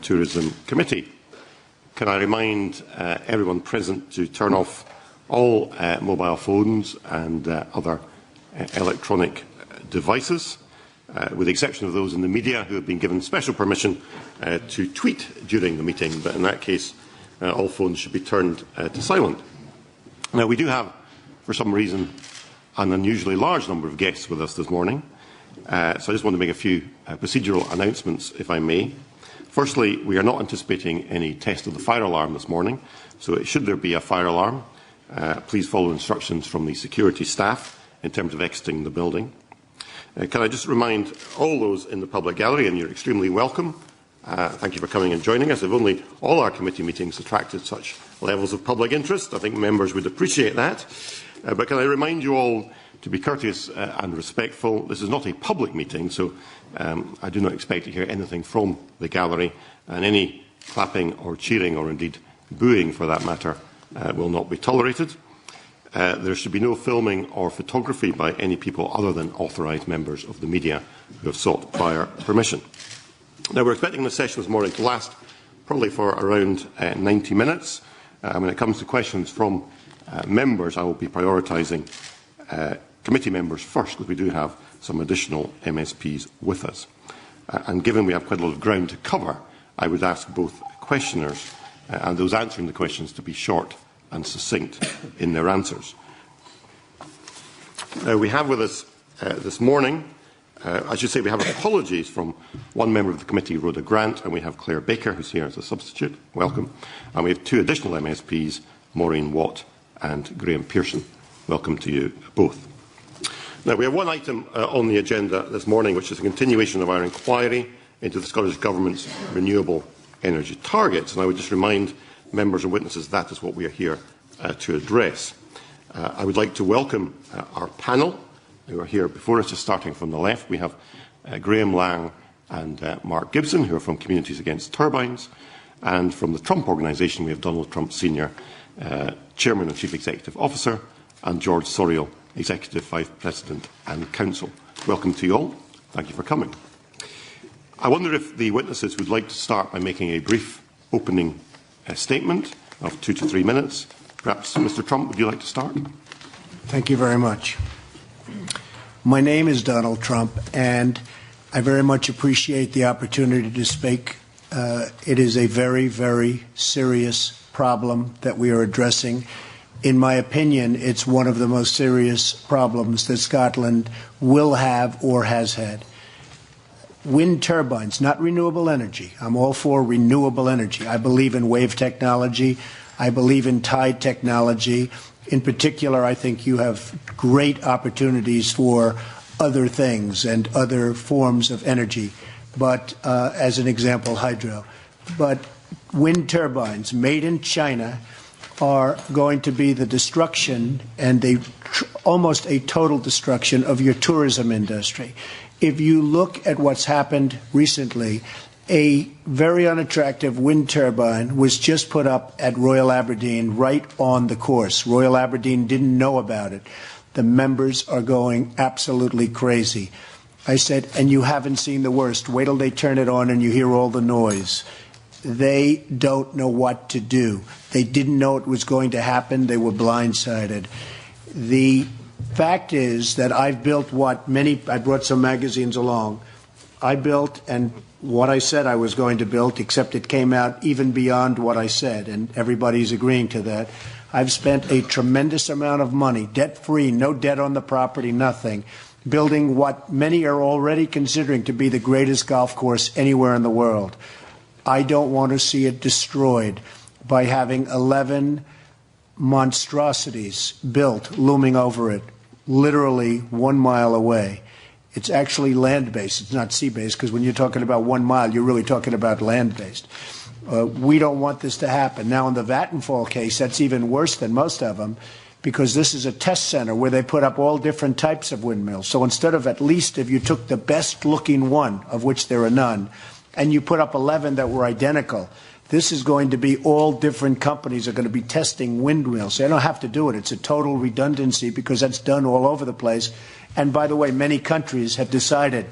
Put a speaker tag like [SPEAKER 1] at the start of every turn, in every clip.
[SPEAKER 1] Tourism Committee. Can I remind everyone present to turn off all mobile phones and other electronic devices, with the exception of those in the media who have been given special permission to tweet during the meeting, but in that case all phones should be turned to silent. Now, we do have, for some reason, an unusually large number of guests with us this morning, so I just want to make a few procedural announcements, if I may. Firstly, we are not anticipating any test of the fire alarm this morning, so should there be a fire alarm, please follow instructions from the security staff in terms of exiting the building. Can I just remind all those in the public gallery, and you're extremely welcome, thank you for coming and joining us. If only all our committee meetings attracted such levels of public interest, I think members would appreciate that. But can I remind you all to be courteous and respectful. This is not a public meeting, so I do not expect to hear anything from the gallery, and any clapping or cheering, or indeed booing for that matter, will not be tolerated. There should be no filming or photography by any people other than authorised members of the media who have sought prior permission. Now, we're expecting the session this morning to last probably for around 90 minutes. When it comes to questions from members, I will be prioritising committee members first, because we do have some additional MSPs with us. And given we have quite a lot of ground to cover, I would ask both questioners and those answering the questions to be short and succinct in their answers. We have with us this morning, I should say we have apologies from one member of the committee, Rhoda Grant, and we have Claire Baker, who's here as a substitute. Welcome. And we have two additional MSPs, Maureen Watt and Graham Pearson. Welcome to you both. Now, we have one item on the agenda this morning, which is a continuation of our inquiry into the Scottish Government's renewable energy targets. And I would just remind members and witnesses that is what we are here to address. I would like to welcome our panel who are here before us, just starting from the left. We have Graham Lang and Mark Gibson, who are from Communities Against Turbines. And from the Trump Organisation, we have Donald Trump Sr., Chairman and Chief Executive Officer, and George Sorial, Executive Vice President and Counsel. Welcome to you all. Thank you for coming. I wonder if the witnesses would like to start by making a brief opening statement of 2 to 3 minutes. Perhaps, Mr. Trump, would you like to start?
[SPEAKER 2] Thank you very much. My name is Donald Trump, and I very much appreciate the opportunity to speak. It is a very, very serious problem that we are addressing. In my opinion, it's one of the most serious problems that Scotland will have or has had. Wind turbines, not renewable energy. I'm all for renewable energy. I believe in wave technology. I believe in tide technology. In particular, I think you have great opportunities for other things and other forms of energy, but as an example, hydro. But wind turbines made in China are going to be the destruction and almost a total destruction of your tourism industry. If you look at what's happened recently, a very unattractive wind turbine was just put up at Royal Aberdeen right on the course. Royal Aberdeen didn't know about it. The members are going absolutely crazy. I said, and you haven't seen the worst. Wait till they turn it on and you hear all the noise. They don't know what to do. They didn't know it was going to happen. They were blindsided. The fact is that I've built I brought some magazines along. I built and what I said I was going to build, except it came out even beyond what I said, and everybody's agreeing to that. I've spent a tremendous amount of money, debt-free, no debt on the property, nothing, building what many are already considering to be the greatest golf course anywhere in the world. I don't want to see it destroyed by having 11 monstrosities built, looming over it, literally 1 mile away. It's actually land-based. It's not sea-based, because when you're talking about 1 mile, you're really talking about land-based. We don't want this to happen. Now, in the Vattenfall case, that's even worse than most of them, because this is a test center where they put up all different types of windmills. So instead of, at least if you took the best-looking one, of which there are none, and you put up 11 that were identical, this is going to be all different companies are going to be testing windmills. They don't have to do it. It's a total redundancy because that's done all over the place. And by the way, many countries have decided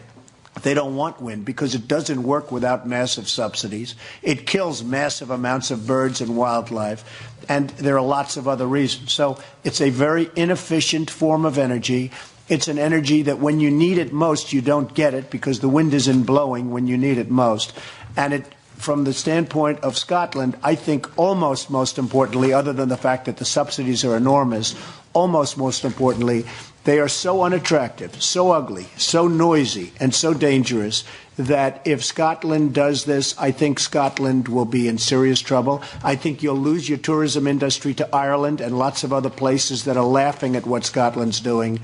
[SPEAKER 2] They don't want wind because it doesn't work without massive subsidies. It kills massive amounts of birds and wildlife, and there are lots of other reasons. So it's a very inefficient form of energy. It's an energy that when you need it most, you don't get it because the wind isn't blowing when you need it most. And from the standpoint of Scotland, I think almost most importantly, other than the fact that the subsidies are enormous, almost most importantly, they are so unattractive, so ugly, so noisy, and so dangerous that if Scotland does this, I think Scotland will be in serious trouble. I think you'll lose your tourism industry to Ireland and lots of other places that are laughing at what Scotland's doing.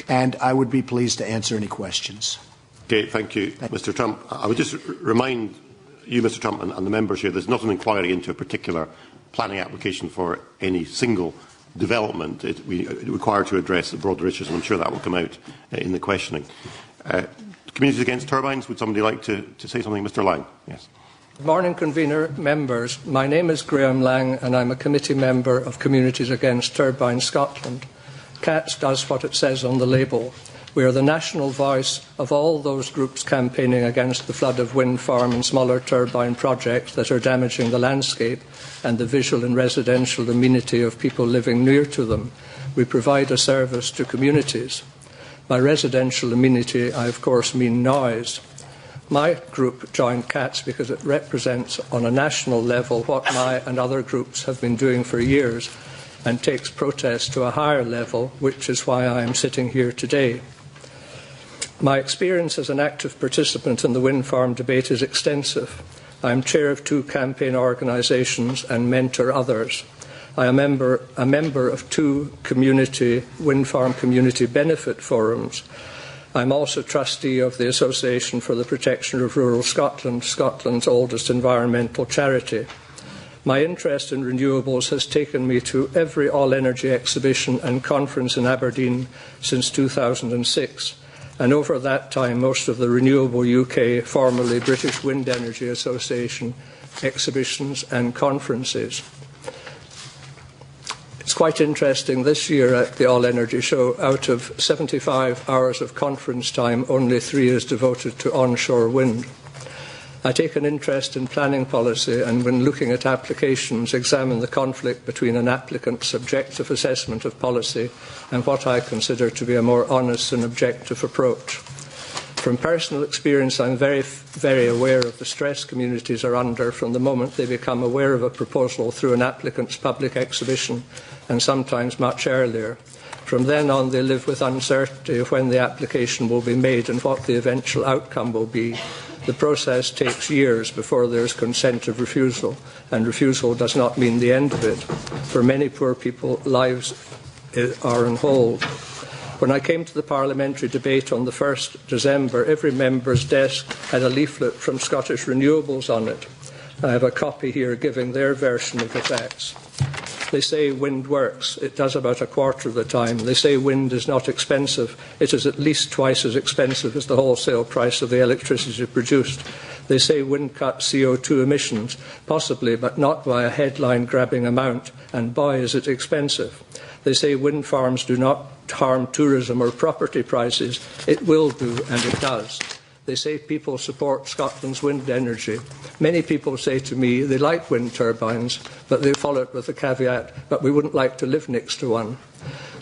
[SPEAKER 2] And I would be pleased to answer any questions.
[SPEAKER 1] Okay, thank you, Mr. Trump. I would just remind you, Mr. Trump, and the members here, there's not an inquiry into a particular planning application for any single development. We require to address the broader issues, and I'm sure that will come out in the questioning. Communities Against Turbines, would somebody like to say something? Mr. Lang. Yes.
[SPEAKER 3] Good morning, convener, members. My name is Graham Lang, and I'm a committee member of Communities Against Turbines Scotland. CATS does what it says on the label. We are the national voice of all those groups campaigning against the flood of wind farm and smaller turbine projects that are damaging the landscape and the visual and residential amenity of people living near to them. We provide a service to communities. By residential amenity, I of course mean noise. My group joined CATS because it represents on a national level what my and other groups have been doing for years, and takes protest to a higher level, which is why I am sitting here today. My experience as an active participant in the wind farm debate is extensive. I am chair of 2 campaign organisations and mentor others. I am a member of 2 wind farm community benefit forums. I am also trustee of the Association for the Protection of Rural Scotland, Scotland's oldest environmental charity. My interest in renewables has taken me to every all-energy exhibition and conference in Aberdeen since 2006, and over that time most of the Renewable UK, formerly British Wind Energy Association, exhibitions and conferences. It's quite interesting this year at the All Energy Show, out of 75 hours of conference time, only 3 is devoted to onshore wind. I take an interest in planning policy and, when looking at applications, examine the conflict between an applicant's subjective assessment of policy and what I consider to be a more honest and objective approach. From personal experience, I'm very, very aware of the stress communities are under from the moment they become aware of a proposal through an applicant's public exhibition, and sometimes much earlier. From then on, they live with uncertainty of when the application will be made and what the eventual outcome will be. The process takes years before there is consent of refusal, and refusal does not mean the end of it. For many poor people, lives are on hold. When I came to the parliamentary debate on the 1st December, every member's desk had a leaflet from Scottish Renewables on it. I have a copy here giving their version of the facts. They say wind works. It does about a quarter of the time. They say wind is not expensive. It is at least twice as expensive as the wholesale price of the electricity produced. They say wind cuts CO2 emissions, possibly, but not by a headline-grabbing amount, and boy, is it expensive. They say wind farms do not harm tourism or property prices. It will do, and it does. They say people support Scotland's wind energy. Many people say to me they like wind turbines, but they follow it with the caveat, but we wouldn't like to live next to one.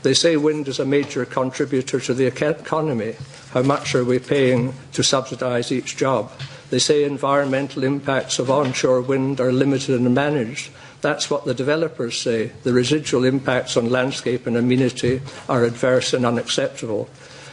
[SPEAKER 3] They say wind is a major contributor to the economy. How much are we paying to subsidise each job? They say environmental impacts of onshore wind are limited and managed. That's what the developers say. The residual impacts on landscape and amenity are adverse and unacceptable.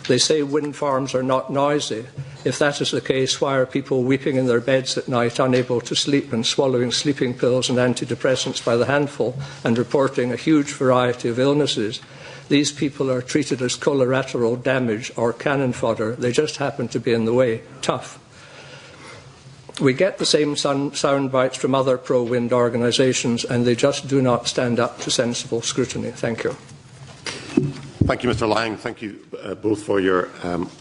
[SPEAKER 3] They say wind farms are not noisy. If that is the case, why are people weeping in their beds at night, unable to sleep and swallowing sleeping pills and antidepressants by the handful and reporting a huge variety of illnesses? These people are treated as collateral damage or cannon fodder. They just happen to be in the way. Tough. We get the same sound bites from other pro-wind organisations, and they just do not stand up to sensible scrutiny. Thank you.
[SPEAKER 1] Thank you, Mr. Lang. Thank you both for your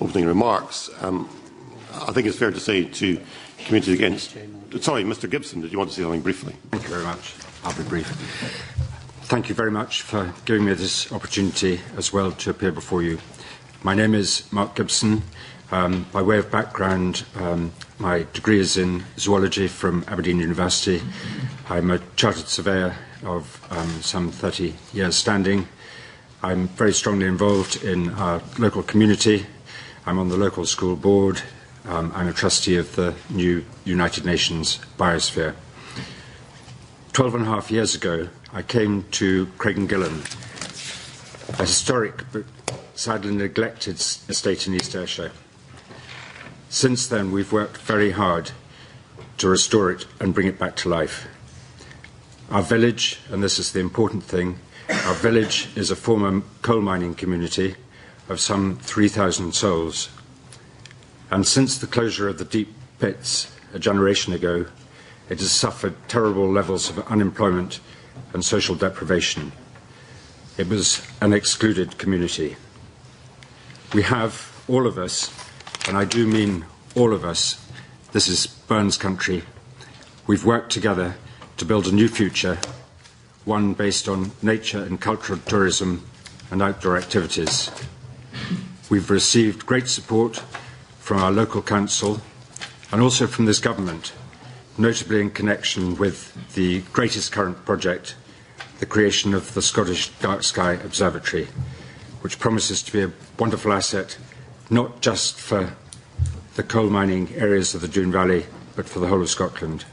[SPEAKER 1] opening remarks. I think it's fair to say to Communities Against... Sorry, Mr. Gibson, did you want to say something briefly?
[SPEAKER 4] Thank you very much. I'll be brief. Thank you very much for giving me this opportunity as well to appear before you. My name is Mark Gibson. By way of background, my degree is in zoology from Aberdeen University. I'm a chartered surveyor of some 30 years standing. I'm very strongly involved in our local community. I'm on the local school board. I'm a trustee of the new United Nations Biosphere. 12.5 years ago, I came to Craigengillan, a historic but sadly neglected estate in East Ayrshire. Since then, we've worked very hard to restore it and bring it back to life. Our village, and this is the important thing, our village is a former coal mining community of some 3,000 souls. And since the closure of the deep pits a generation ago, it has suffered terrible levels of unemployment and social deprivation. It was an excluded community. We have, all of us, and I do mean all of us, this is Burns country, we've worked together to build a new future, one based on nature and cultural tourism and outdoor activities. We've received great support from our local council and also from this government, notably in connection with the greatest current project, the creation of the Scottish Dark Sky Observatory, which promises to be a wonderful asset, not just for the coal mining areas of the Doon Valley, but for the whole of Scotland.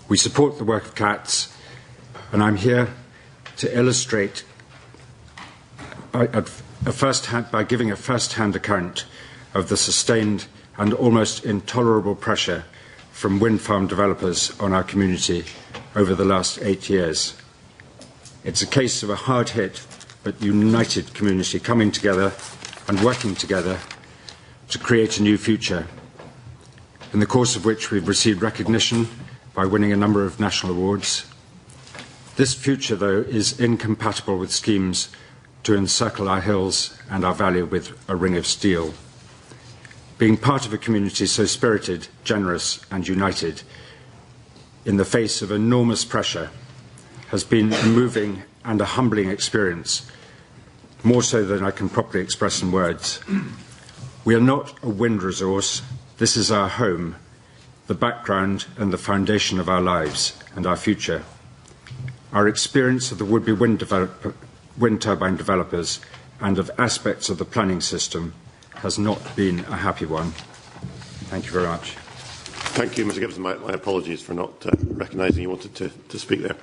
[SPEAKER 4] We support the work of CATS, and I'm here to illustrate by giving a first-hand account of the sustained and almost intolerable pressure from wind farm developers on our community over the last 8 years. It's a case of a hard-hit but united community coming together and working together to create a new future, in the course of which we've received recognition by winning a number of national awards. This future, though, is incompatible with schemes to encircle our hills and our valley with a ring of steel. Being part of a community so spirited, generous and united in the face of enormous pressure has been a moving and a humbling experience, more so than I can properly express in words. We are not a wind resource. This is our home, the background and the foundation of our lives and our future. Our experience of the would-be wind turbine developers and of aspects of the planning system has not been a happy one. Thank you very much.
[SPEAKER 1] Thank you, Mr Gibson. My apologies for not recognising you wanted to speak there.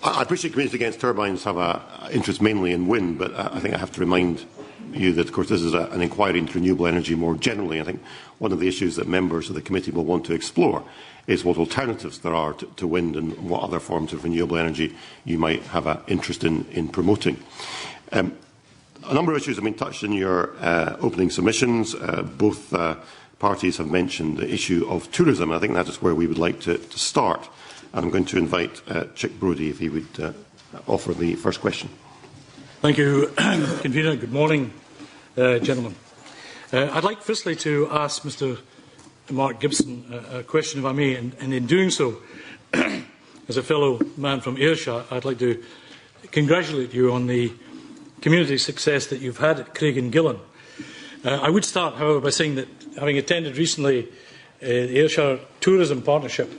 [SPEAKER 1] I appreciate Community Against Turbines have an interest mainly in wind, but I think I have to remind you that, of course, this is an inquiry into renewable energy more generally. I think one of the issues that members of the committee will want to explore is what alternatives there are to wind and what other forms of renewable energy you might have an interest in promoting. A number of issues have been touched in your opening submissions. Both parties have mentioned the issue of tourism. I think that is where we would like to start. And I'm going to invite Chick Brodie if he would offer the first question.
[SPEAKER 5] Thank you, Convener. Good morning, gentlemen. I'd like firstly to ask Mr Mark Gibson a question, if I may, and in doing so, as a fellow man from Ayrshire, I'd like to congratulate you on the community success that you've had at Craigengillan. I would start, however, by saying that having attended recently the Ayrshire Tourism Partnership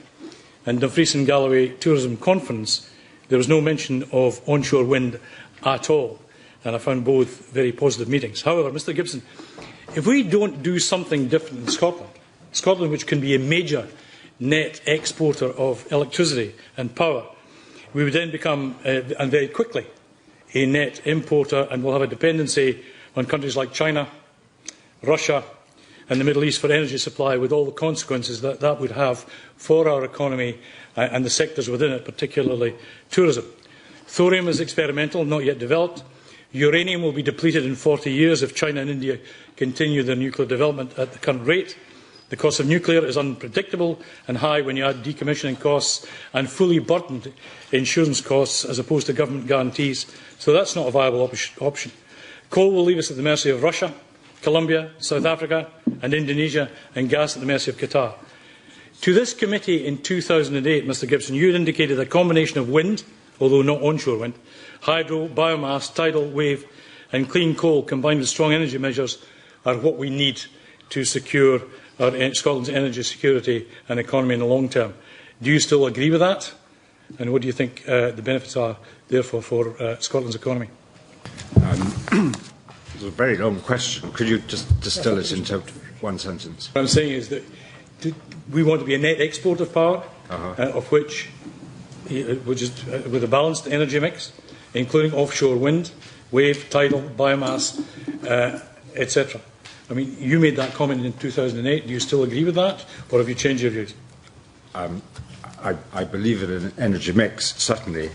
[SPEAKER 5] and Dumfries and Galloway Tourism Conference, there was no mention of onshore wind at all, and I found both very positive meetings. However, Mr Gibson, if we don't do something different in Scotland, which can be a major net exporter of electricity and power, we would then become, and very quickly, a net importer, and we'll have a dependency on countries like China, Russia and the Middle East for energy supply, with all the consequences that that would have for our economy and the sectors within it, particularly tourism. Thorium is experimental, not yet developed. Uranium will be depleted in 40 years if China and India continue their nuclear development at the current rate. The cost of nuclear is unpredictable and high when you add decommissioning costs and fully burdened insurance costs as opposed to government guarantees. So that's not a viable option. Coal will leave us at the mercy of Russia, Colombia, South Africa and Indonesia, and gas at the mercy of Qatar. To this committee in 2008, Mr Gibson, you had indicated a combination of wind, although not onshore wind, hydro, biomass, tidal, wave and clean coal combined with strong energy measures are what we need to secure Scotland's energy security and economy in the long term. Do you still agree with that? And what do you think the benefits are, therefore, for Scotland's economy?
[SPEAKER 4] It's a very long question. Could you just distill it into one sentence?
[SPEAKER 5] What I'm saying is that we want to be a net exporter of power, of which is with a balanced energy mix, including offshore wind, wave, tidal, biomass, etc. I mean, you made that comment in 2008. Do you still agree with that, or have you changed your views?
[SPEAKER 4] I believe in an energy mix, certainly.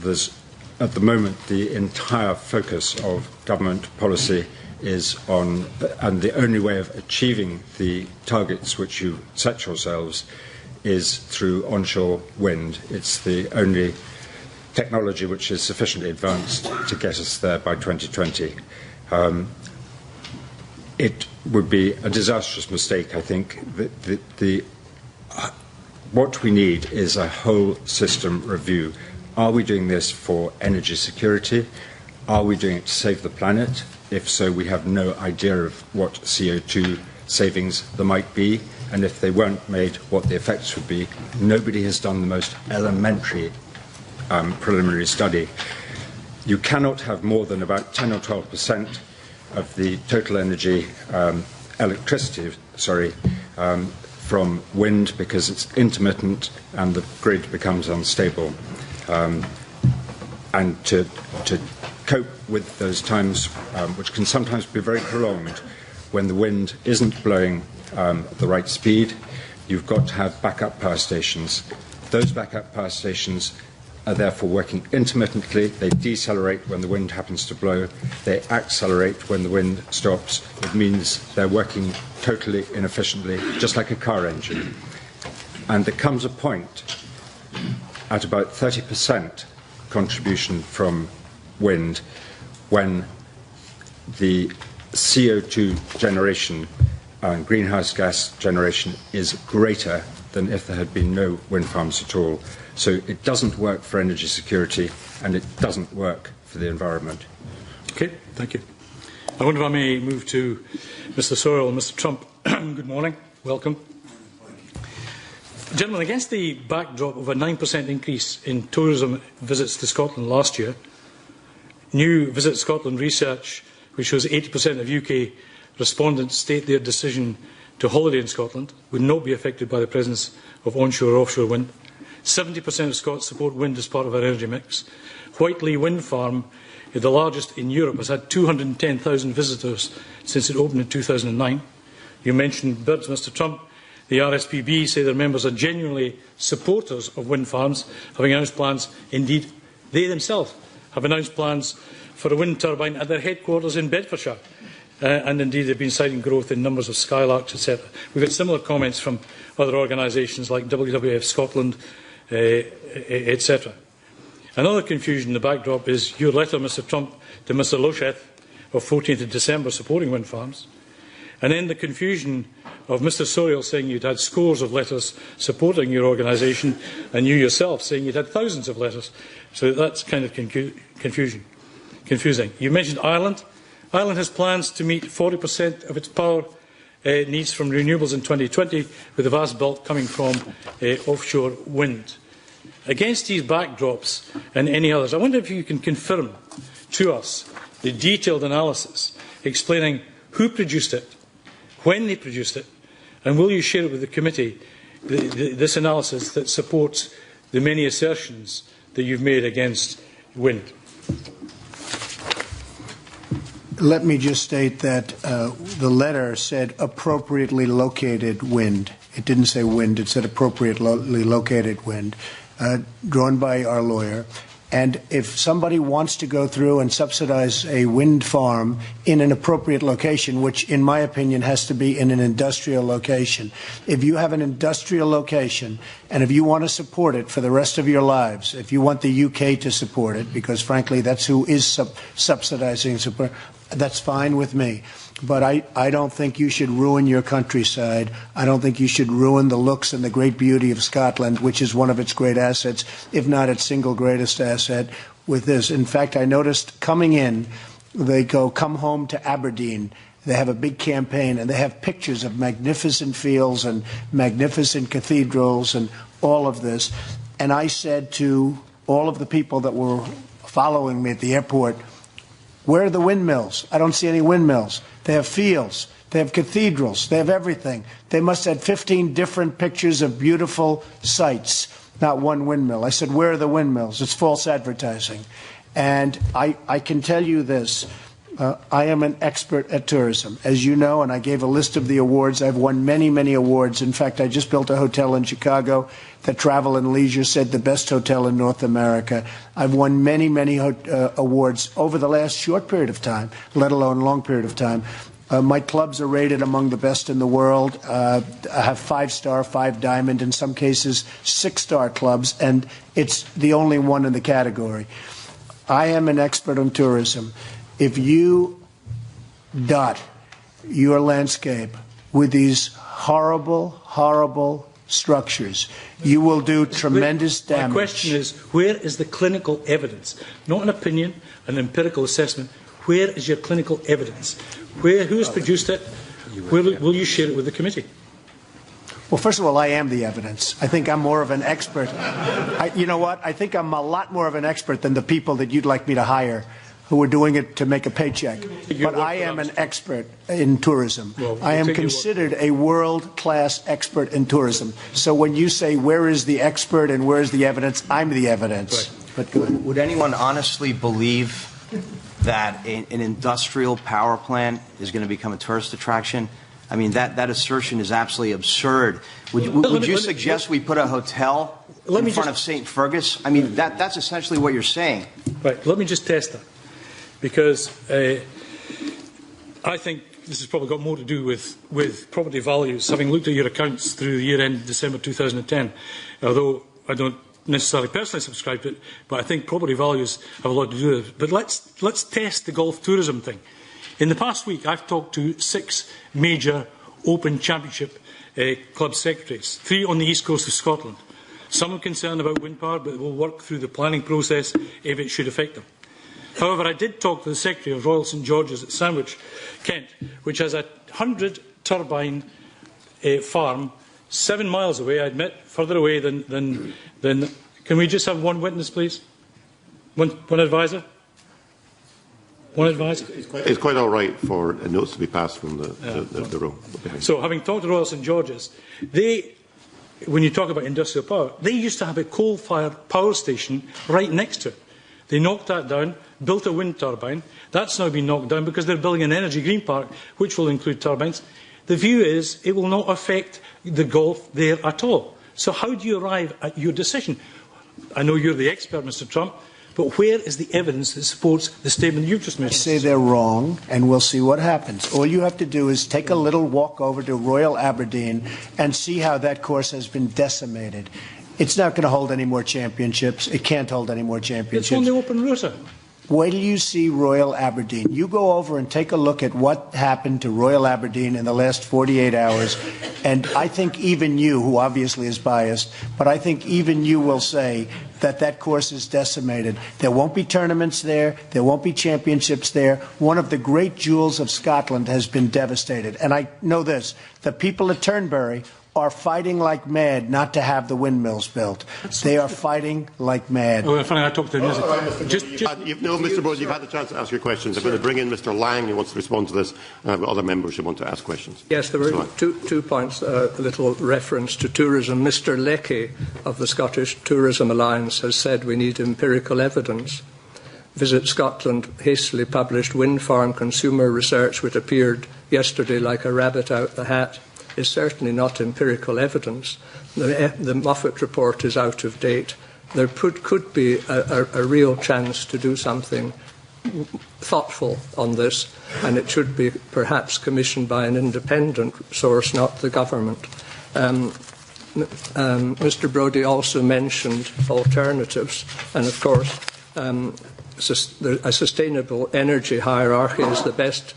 [SPEAKER 4] There's, at the moment, the entire focus of government policy is on, and the only way of achieving the targets which you set yourselves is through onshore wind. It's the only technology which is sufficiently advanced to get us there by 2020. It would be a disastrous mistake, I think. What we need is a whole system review. Are we doing this for energy security? Are we doing it to save the planet? If so, we have no idea of what CO2 savings there might be, and if they weren't made, what the effects would be. Nobody has done the most elementary preliminary study. You cannot have more than about 10 or 12% of the total energy, electricity, from wind, because it's intermittent and the grid becomes unstable. And to cope with those times, which can sometimes be very prolonged, when the wind isn't blowing at the right speed, you've got to have backup power stations. Those backup power stations are therefore working intermittently. They decelerate when the wind happens to blow. They accelerate when the wind stops. It means they're working totally inefficiently, just like a car engine. And there comes a point at about 30% contribution from wind when the CO2 generation and greenhouse gas generation is greater than if there had been no wind farms at all. So it doesn't work for energy security and it doesn't work for the environment.
[SPEAKER 5] Okay, thank you. I wonder if I may move to Mr. Sorrell and Mr. Trump. Good morning. Welcome. Gentlemen, against the backdrop of a 9% increase in tourism visits to Scotland last year, new Visit Scotland research, which shows 80% of UK respondents state their decision to holiday in Scotland would not be affected by the presence of onshore or offshore wind. 70% of Scots support wind as part of our energy mix. Whiteley Wind Farm, the largest in Europe, has had 210,000 visitors since it opened in 2009. You mentioned birds, Mr. Trump. The RSPB say their members are genuinely supporters of wind farms, having announced plans. Indeed, they themselves have announced plans for a wind turbine at their headquarters in Bedfordshire. And indeed, they've been citing growth in numbers of skylarks, etc. We've had similar comments from other organisations like WWF Scotland, etc. Another confusion in the backdrop is your letter, Mr. Trump, to Mr. Losheth of 14th of December supporting wind farms, and then the confusion of Mr. Sorrell saying you'd had scores of letters supporting your organisation, and you yourself saying you'd had thousands of letters. So that's kind of confusing. You mentioned Ireland. Ireland has plans to meet 40% of its power needs from renewables in 2020, with the vast bulk coming from offshore wind. Against these backdrops and any others, I wonder if you can confirm to us the detailed analysis explaining who produced it, when they produced it, and will you share it with the committee, this analysis that supports the many assertions that you've made against wind?
[SPEAKER 2] Let me just state that the letter said appropriately located wind. It didn't say wind, it said appropriately located wind, drawn by our lawyer. And if somebody wants to go through and subsidize a wind farm in an appropriate location, which in my opinion has to be in an industrial location, if you have an industrial location and if you want to support it for the rest of your lives, if you want the UK to support it, because frankly that's who is subsidizing support, that's fine with me. But I don't think you should ruin your countryside. I don't think you should ruin the looks and the great beauty of Scotland, which is one of its great assets, if not its single greatest asset, with this. In fact, I noticed coming in, they go, come home to Aberdeen. They have a big campaign, and they have pictures of magnificent fields and magnificent cathedrals and all of this. And I said to all of the people that were following me at the airport, where are the windmills? I don't see any windmills. They have fields. They have cathedrals. They have everything. They must have 15 different pictures of beautiful sites, not one windmill. I said, where are the windmills? It's false advertising. And I can tell you this. I am an expert at tourism, as you know, and I gave a list of the awards. I've won many, many awards. In fact, I just built a hotel in Chicago that Travel and Leisure said the best hotel in North America. I've won many, many awards over the last short period of time, let alone long period of time. My clubs are rated among the best in the world. I have 5-star, 5-diamond, in some cases 6-star clubs, and it's the only one in the category. I am an expert on tourism. If you dot your landscape with these horrible, horrible structures, you will do tremendous damage.
[SPEAKER 5] My question is, where is the clinical evidence? Not an opinion, an empirical assessment. Where is your clinical evidence? Who has produced it? Will you share it with the committee?
[SPEAKER 2] Well, first of all, I am the evidence. I think I'm more of an expert. You know what? I think I'm a lot more of an expert than the people that you'd like me to hire who are doing it to make a paycheck. But I am an expert in tourism. I am considered a world-class expert in tourism. So when you say, where is the expert and where is the evidence, I'm the evidence.
[SPEAKER 5] Right.
[SPEAKER 2] But go ahead.
[SPEAKER 6] Would anyone honestly believe that an industrial power plant is going to become a tourist attraction? I mean, that assertion is absolutely absurd. Would you suggest we put a hotel in front of St. Fergus? I mean, that's essentially what you're saying.
[SPEAKER 5] Right, let me just test that. Because I think this has probably got more to do with property values, having looked at your accounts through the year end December 2010, although I don't necessarily personally subscribe to it, but I think property values have a lot to do with it. But let's test the golf tourism thing. In the past week, I've talked to 6 major Open Championship club secretaries, 3 on the east coast of Scotland. Some are concerned about wind power, but we'll work through the planning process if it should affect them. However, I did talk to the Secretary of Royal St George's at Sandwich, Kent, which has a 100-turbine farm 7 miles away, I admit, further away than... Can we just have one witness, please? One advisor? One advisor?
[SPEAKER 1] It's quite all right for notes to be passed from the row behind.
[SPEAKER 5] So, having talked to Royal St George's, when you talk about industrial power, they used to have a coal-fired power station right next to it. They knocked that down, built a wind turbine. That's now been knocked down because they're building an energy green park, which will include turbines. The view is it will not affect the golf there at all. So how do you arrive at your decision? I know you're the expert, Mr. Trump, but where is the evidence that supports the statement you've just made?
[SPEAKER 2] I say they're wrong, and we'll see what happens. All you have to do is take a little walk over to Royal Aberdeen and see how that course has been decimated. It's not going to hold any more championships. It can't hold any more championships.
[SPEAKER 5] It's on the open rota.
[SPEAKER 2] Wait till you see Royal Aberdeen. You go over and take a look at what happened to Royal Aberdeen in the last 48 hours, and I think even you, who obviously is biased, but I think even you will say that that course is decimated. There won't be tournaments there. There won't be championships there. One of the great jewels of Scotland has been devastated. And I know this, the people at Turnberry are fighting like mad not to have the windmills built. They are fighting like mad.
[SPEAKER 5] Oh, funny, I talked to him.
[SPEAKER 1] Mr. Brody, you've had the chance to ask your questions. I'm going to bring in Mr. Lang, who wants to respond to this, and I've got other members who want to ask questions.
[SPEAKER 3] Yes, there were two points. A little reference to tourism. Mr. Leckie of the Scottish Tourism Alliance has said we need empirical evidence. Visit Scotland hastily published wind farm consumer research, which appeared yesterday like a rabbit out the hat, is certainly not empirical evidence. The Moffat report is out of date. There could be a real chance to do something thoughtful on this, and it should be perhaps commissioned by an independent source, not the government. Mr. Brody also mentioned alternatives, and of course a sustainable energy hierarchy is the best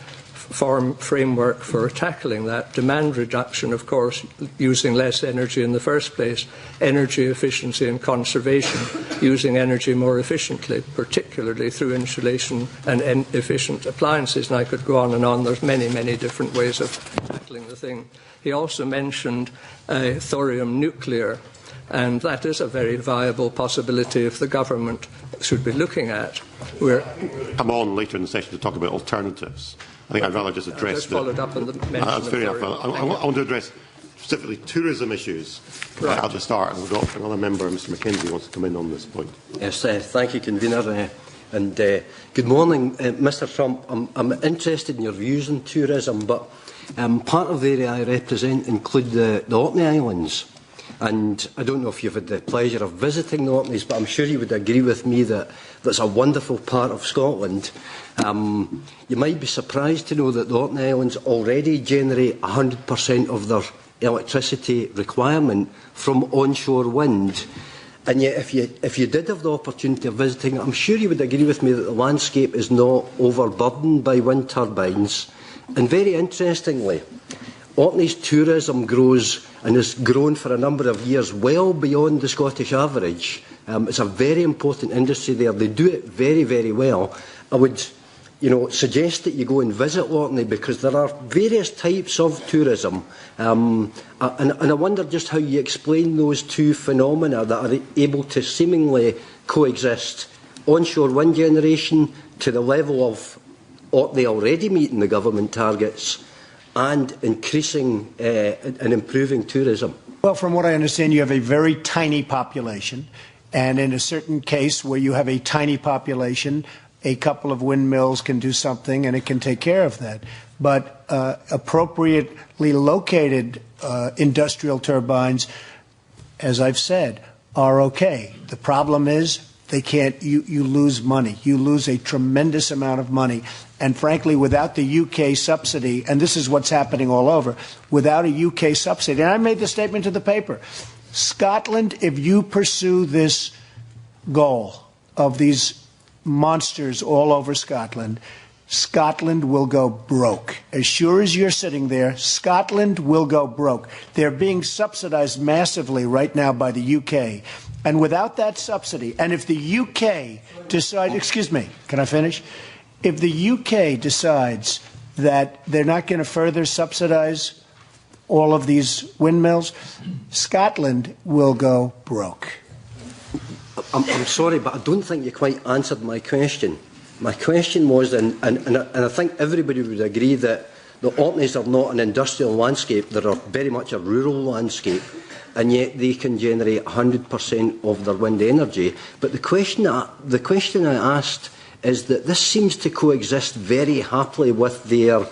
[SPEAKER 3] framework for tackling that. Demand reduction, of course, using less energy in the first place, energy efficiency and conservation, using energy more efficiently, particularly through insulation and efficient appliances. And I could go on and on. There's many, many different ways of tackling the thing. He also mentioned thorium nuclear, and that is a very viable possibility if the government should be looking at.
[SPEAKER 1] Come on later in the session to talk about alternatives. I think I'd rather just address
[SPEAKER 3] just followed up on the mention
[SPEAKER 1] that's fair
[SPEAKER 3] of
[SPEAKER 1] enough. I want to address specifically tourism issues at the start, and we've got another member, Mr McKenzie, wants to come in on this point.
[SPEAKER 7] Yes, thank you, Convener. Good morning, Mr Trump. I'm interested in your views on tourism, but part of the area I represent include the Orkney Islands. And I don't know if you've had the pleasure of visiting the Orkneys, but I'm sure you would agree with me that that's a wonderful part of Scotland. You might be surprised to know that the Orkney Islands already generate 100% of their electricity requirement from onshore wind. And yet, if you did have the opportunity of visiting, I'm sure you would agree with me that the landscape is not overburdened by wind turbines. And very interestingly, Orkney's tourism grows and has grown for a number of years well beyond the Scottish average. It's a very important industry there. They do it very, very well. I would suggest that you go and visit Orkney, because there are various types of tourism. And I wonder just how you explain those two phenomena that are able to seemingly coexist. Onshore wind generation to the level of Orkney already meeting the government targets, and increasing and improving tourism.
[SPEAKER 2] Well, from what I understand, you have a very tiny population, and in a certain case where you have a tiny population, a couple of windmills can do something and it can take care of that. But appropriately located industrial turbines, as I've said, are okay. The problem is they can't. You lose money. You lose a tremendous amount of money. And frankly, without the UK subsidy, and this is what's happening all over, without a UK subsidy, and I made the statement to the paper, Scotland, if you pursue this goal of these monsters all over Scotland, Scotland will go broke. As sure as you're sitting there, Scotland will go broke. They're being subsidized massively right now by the UK. And without that subsidy, and if the UK decides, excuse me, can I finish? If the UK decides that they're not going to further subsidize all of these windmills, Scotland will go broke.
[SPEAKER 7] I'm sorry, but I don't think you quite answered my question. My question was, and I think everybody would agree that the Orkneys are not an industrial landscape, they're very much a rural landscape, and yet they can generate 100% of their wind energy. But the question I asked is that this seems to coexist very happily with their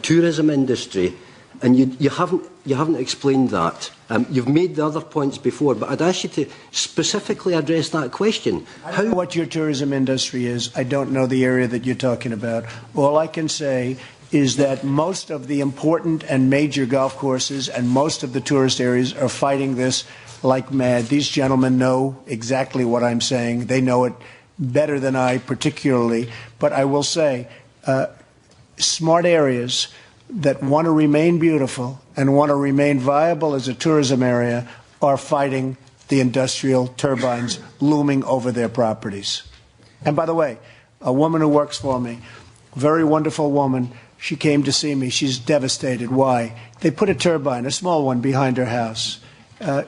[SPEAKER 7] tourism industry, and you haven't explained that. You've made the other points before, but I'd ask you to specifically address that question.
[SPEAKER 2] I don't know what your tourism industry is. I don't know the area that you're talking about. All I can say is that most of the important and major golf courses and most of the tourist areas are fighting this like mad. These gentlemen know exactly what I'm saying. They know it better than I particularly. But I will say, smart areas that want to remain beautiful and want to remain viable as a tourism area are fighting the industrial turbines looming over their properties. And by the way, a woman who works for me, very wonderful woman, she came to see me. She's devastated. Why? They put a turbine, a small one, behind her house.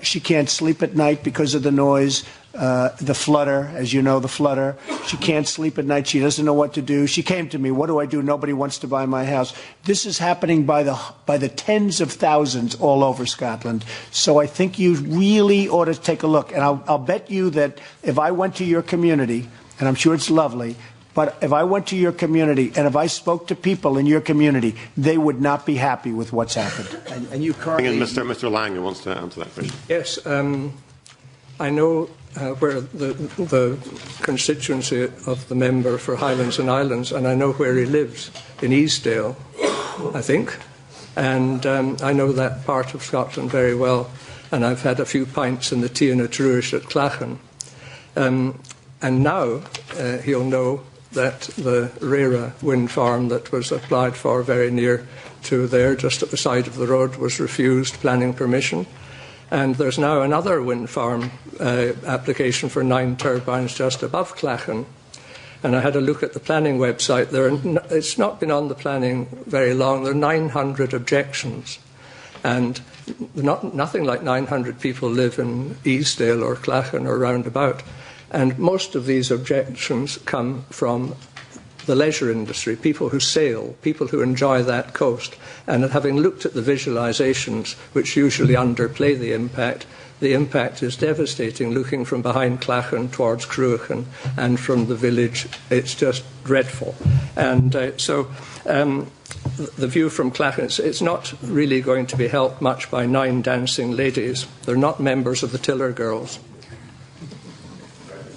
[SPEAKER 2] She can't sleep at night because of the noise, the flutter, as you know, the flutter. She can't sleep at night. She doesn't know what to do. She came to me. What do I do? Nobody wants to buy my house. This is happening by the tens of thousands all over Scotland. So I think you really ought to take a look. And I'll bet you that if I went to your community, and I'm sure it's lovely, but if I went to your community and if I spoke to people in your community, they would not be happy with what's happened.
[SPEAKER 1] And you currently... Mr. Lang who wants to answer that question.
[SPEAKER 3] Yes, I know where the constituency of the member for Highlands and Islands, and I know where he lives, in Easdale, I think. And I know that part of Scotland very well, and I've had a few pints in the Tea and a Truish at Clachan. And now he'll know that the Rera wind farm that was applied for very near to there, just at the side of the road, was refused planning permission. And there's now another wind farm application for 9 turbines just above Clachan. And I had a look at the planning website. It's not been on the planning very long. There are 900 objections. And nothing like 900 people live in Easdale or Clachan or roundabout. And most of these objections come from the leisure industry, people who sail, people who enjoy that coast. And having looked at the visualizations, which usually underplay the impact is devastating. Looking from behind Clachan towards Cruachan and from the village, it's just dreadful. And the view from Clachan, it's not really going to be helped much by 9 dancing ladies. They're not members of the Tiller Girls.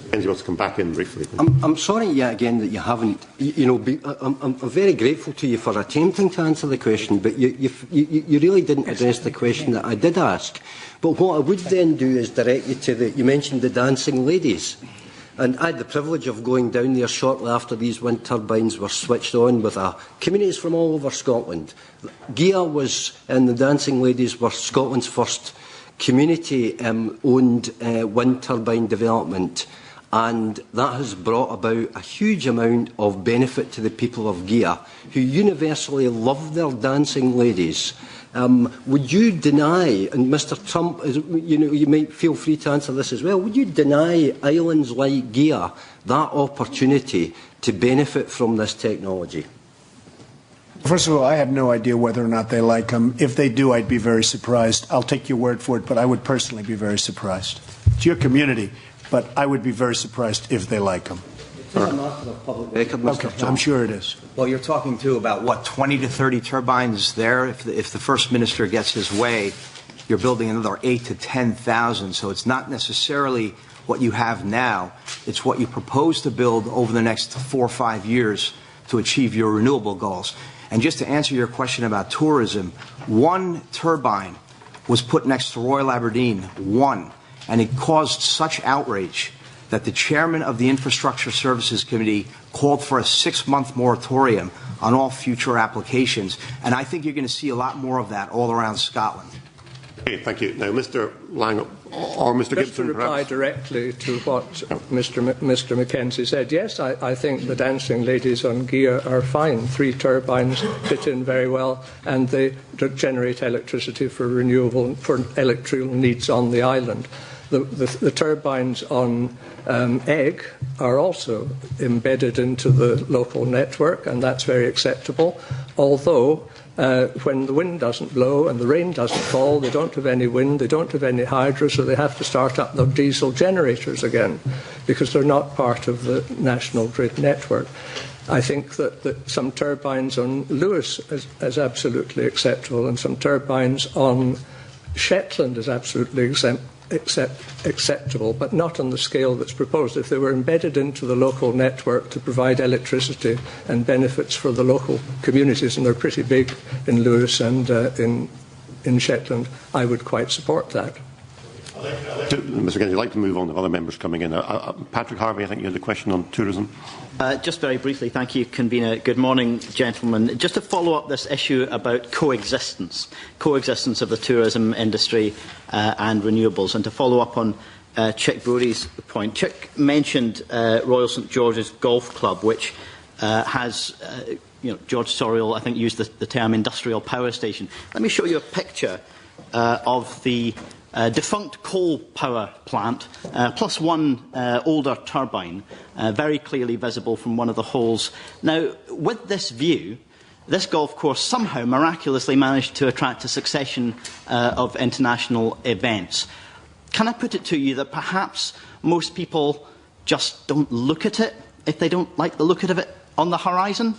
[SPEAKER 1] Mackenzie wants to come back in briefly.
[SPEAKER 7] I'm sorry yet again that you haven't, I'm very grateful to you for attempting to answer the question, but you really didn't address the question that I did ask. But what I would then do is direct you to you mentioned the dancing ladies. And I had the privilege of going down there shortly after these wind turbines were switched on with communities from all over Scotland. GIA and the Dancing Ladies were Scotland's first community-owned wind turbine development. And that has brought about a huge amount of benefit to the people of GIA, who universally love their dancing ladies. Would you deny, and Mr Trump, you might feel free to answer this as well, would you deny islands like GIA that opportunity to benefit from this technology?
[SPEAKER 2] First of all, I have no idea whether or not they like them. If they do, I'd be very surprised. I'll take your word for it, but I would personally be very surprised. It's your community, but I would be very surprised if they like them.
[SPEAKER 6] It's a matter of public record, Mr.
[SPEAKER 2] Okay,
[SPEAKER 6] Trump.
[SPEAKER 2] I'm sure it is.
[SPEAKER 6] Well, you're talking too about, what, 20 to 30 turbines there? If the First Minister gets his way, you're building another 8 to 10,000. So it's not necessarily what you have now. It's what you propose to build over the next 4 or 5 years to achieve your renewable goals. And just to answer your question about tourism, 1 turbine was put next to Royal Aberdeen, 1, and it caused such outrage that the chairman of the Infrastructure Services Committee called for a 6-month moratorium on all future applications. And I think you're going to see a lot more of that all around Scotland.
[SPEAKER 1] Okay, thank you. Now, Mr Lang or Mr Gibson,
[SPEAKER 3] just to reply
[SPEAKER 1] perhaps?
[SPEAKER 3] directly to what Mr Mackenzie said, yes, I think the dancing ladies on GIA are fine. 3 turbines fit in very well, and they generate electricity for electrical needs on the island. The turbines on Egg are also embedded into the local network, and that's very acceptable, although when the wind doesn't blow and the rain doesn't fall, they don't have any wind, they don't have any hydro, so they have to start up their diesel generators again because they're not part of the national grid network. I think that some turbines on Lewis is absolutely acceptable, and some turbines on Shetland is absolutely acceptable, but not on the scale that's proposed. If they were embedded into the local network to provide electricity and benefits for the local communities, and they're pretty big in Lewis and in Shetland, I would quite support that.
[SPEAKER 1] Mr Kenny, I'd like to move on to other members coming in. Patrick Harvey, I think you had a question on tourism.
[SPEAKER 8] Just very briefly, thank you, Convener. Good morning, gentlemen. Just to follow up this issue about coexistence of the tourism industry and renewables, and to follow up on Chick Bury's point. Chick mentioned Royal St George's Golf Club, which has, George Sorial, I think, used the term industrial power station. Let me show you a picture of the defunct coal power plant, plus 1 older turbine, very clearly visible from one of the holes. Now, with this view, this golf course somehow miraculously managed to attract a succession of international events. Can I put it to you that perhaps most people just don't look at it if they don't like the look of it on the horizon?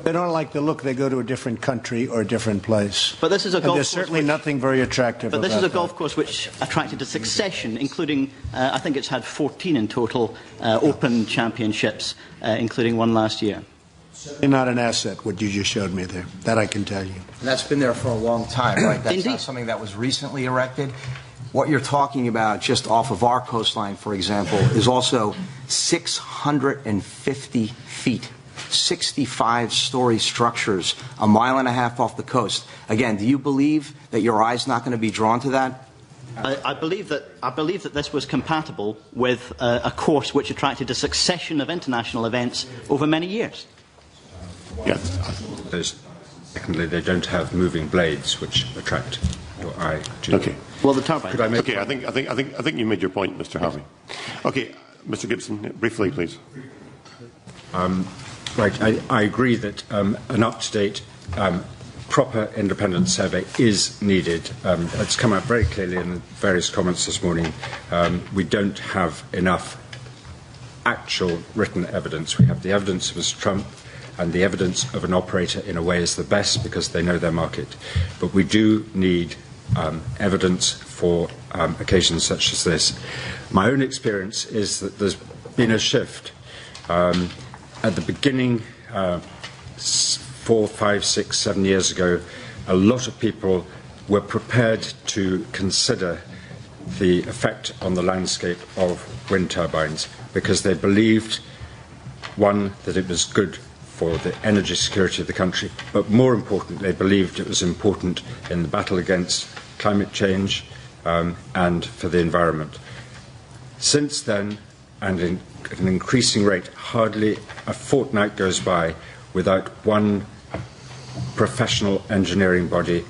[SPEAKER 2] They don't like the look, they go to a different country or a different place.
[SPEAKER 8] But this is a golf
[SPEAKER 2] there's
[SPEAKER 8] course
[SPEAKER 2] certainly nothing very attractive about
[SPEAKER 8] But this is a golf
[SPEAKER 2] that.
[SPEAKER 8] course which attracted a succession, including, I think it's had 14 in total, Open Championships, including one last year.
[SPEAKER 2] Certainly not an asset, what you just showed me there. That I can tell you.
[SPEAKER 6] And that's been there for a long time, right? That's
[SPEAKER 8] Indeed.
[SPEAKER 6] not something that was recently erected. what you're talking about just off of our coastline, for example, is also 650 feet, 65-story structures, a mile and a half off the coast. Again, do you believe that your eye's not going to be drawn to that?
[SPEAKER 8] I believe that this was compatible with a course which attracted a succession of international events over many years.
[SPEAKER 1] Yeah.
[SPEAKER 4] Secondly, they don't have moving blades which attract your eye to.
[SPEAKER 1] Okay.
[SPEAKER 8] Well, the turbine.
[SPEAKER 4] Could I make?
[SPEAKER 1] Okay. I think you made your point, Mr. Harvey. Okay, Mr. Gibson, briefly, please.
[SPEAKER 4] Right. I agree that an up-to-date, proper independent survey is needed. It's come out very clearly in various comments this morning. We don't have enough actual written evidence. We have the evidence of Mr. Trump, and the evidence of an operator, in a way, is the best because they know their market. But we do need evidence for occasions such as this. My own experience is that there's been a shift. At the beginning, 4, 5, 6, 7 years ago, a lot of people were prepared to consider the effect on the landscape of wind turbines because they believed, one, that it was good for the energy security of the country, but more importantly, they believed it was important in the battle against climate change and for the environment. Since then, and at an increasing rate, hardly a fortnight goes by without one professional engineering body,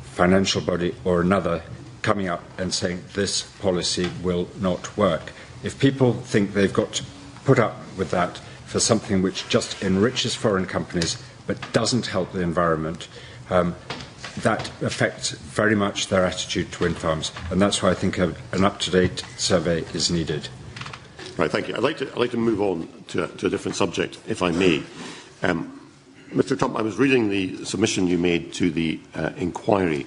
[SPEAKER 4] financial body or another coming up and saying this policy will not work. If people think they've got to put up with that for something which just enriches foreign companies but doesn't help the environment, that affects very much their attitude to wind farms. And that's why I think an up-to-date survey is needed.
[SPEAKER 1] Right, thank you. I'd like to move on to a different subject, if I may. Mr. Trump, I was reading the submission you made to the inquiry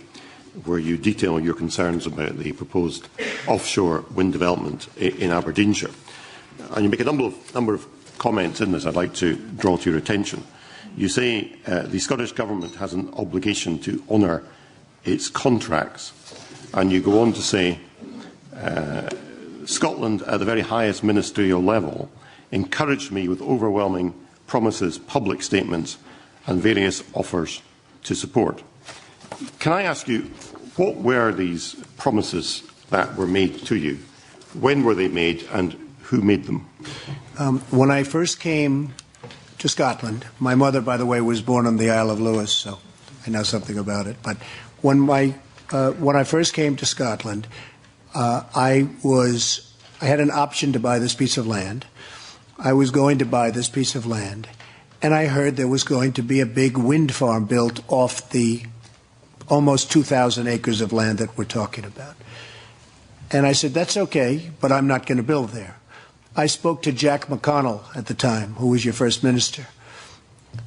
[SPEAKER 1] where you detail your concerns about the proposed offshore wind development in Aberdeenshire. And you make a number of comments in this I'd like to draw to your attention. You say the Scottish Government has an obligation to honour its contracts, and you go on to say Scotland, at the very highest ministerial level, encouraged me with overwhelming promises, public statements and various offers to support. Can I ask you, what were these promises that were made to you? When were they made and who made them?
[SPEAKER 2] When I first came to Scotland, my mother, by the way, was born on the Isle of Lewis, so I know something about it. But when I first came to Scotland, I had an option to buy this piece of land. I was going to buy this piece of land, and I heard there was going to be a big wind farm built off the almost 2,000 acres of land that we're talking about. And I said, that's okay, but I'm not going to build there. I spoke to Jack McConnell at the time, who was your first minister.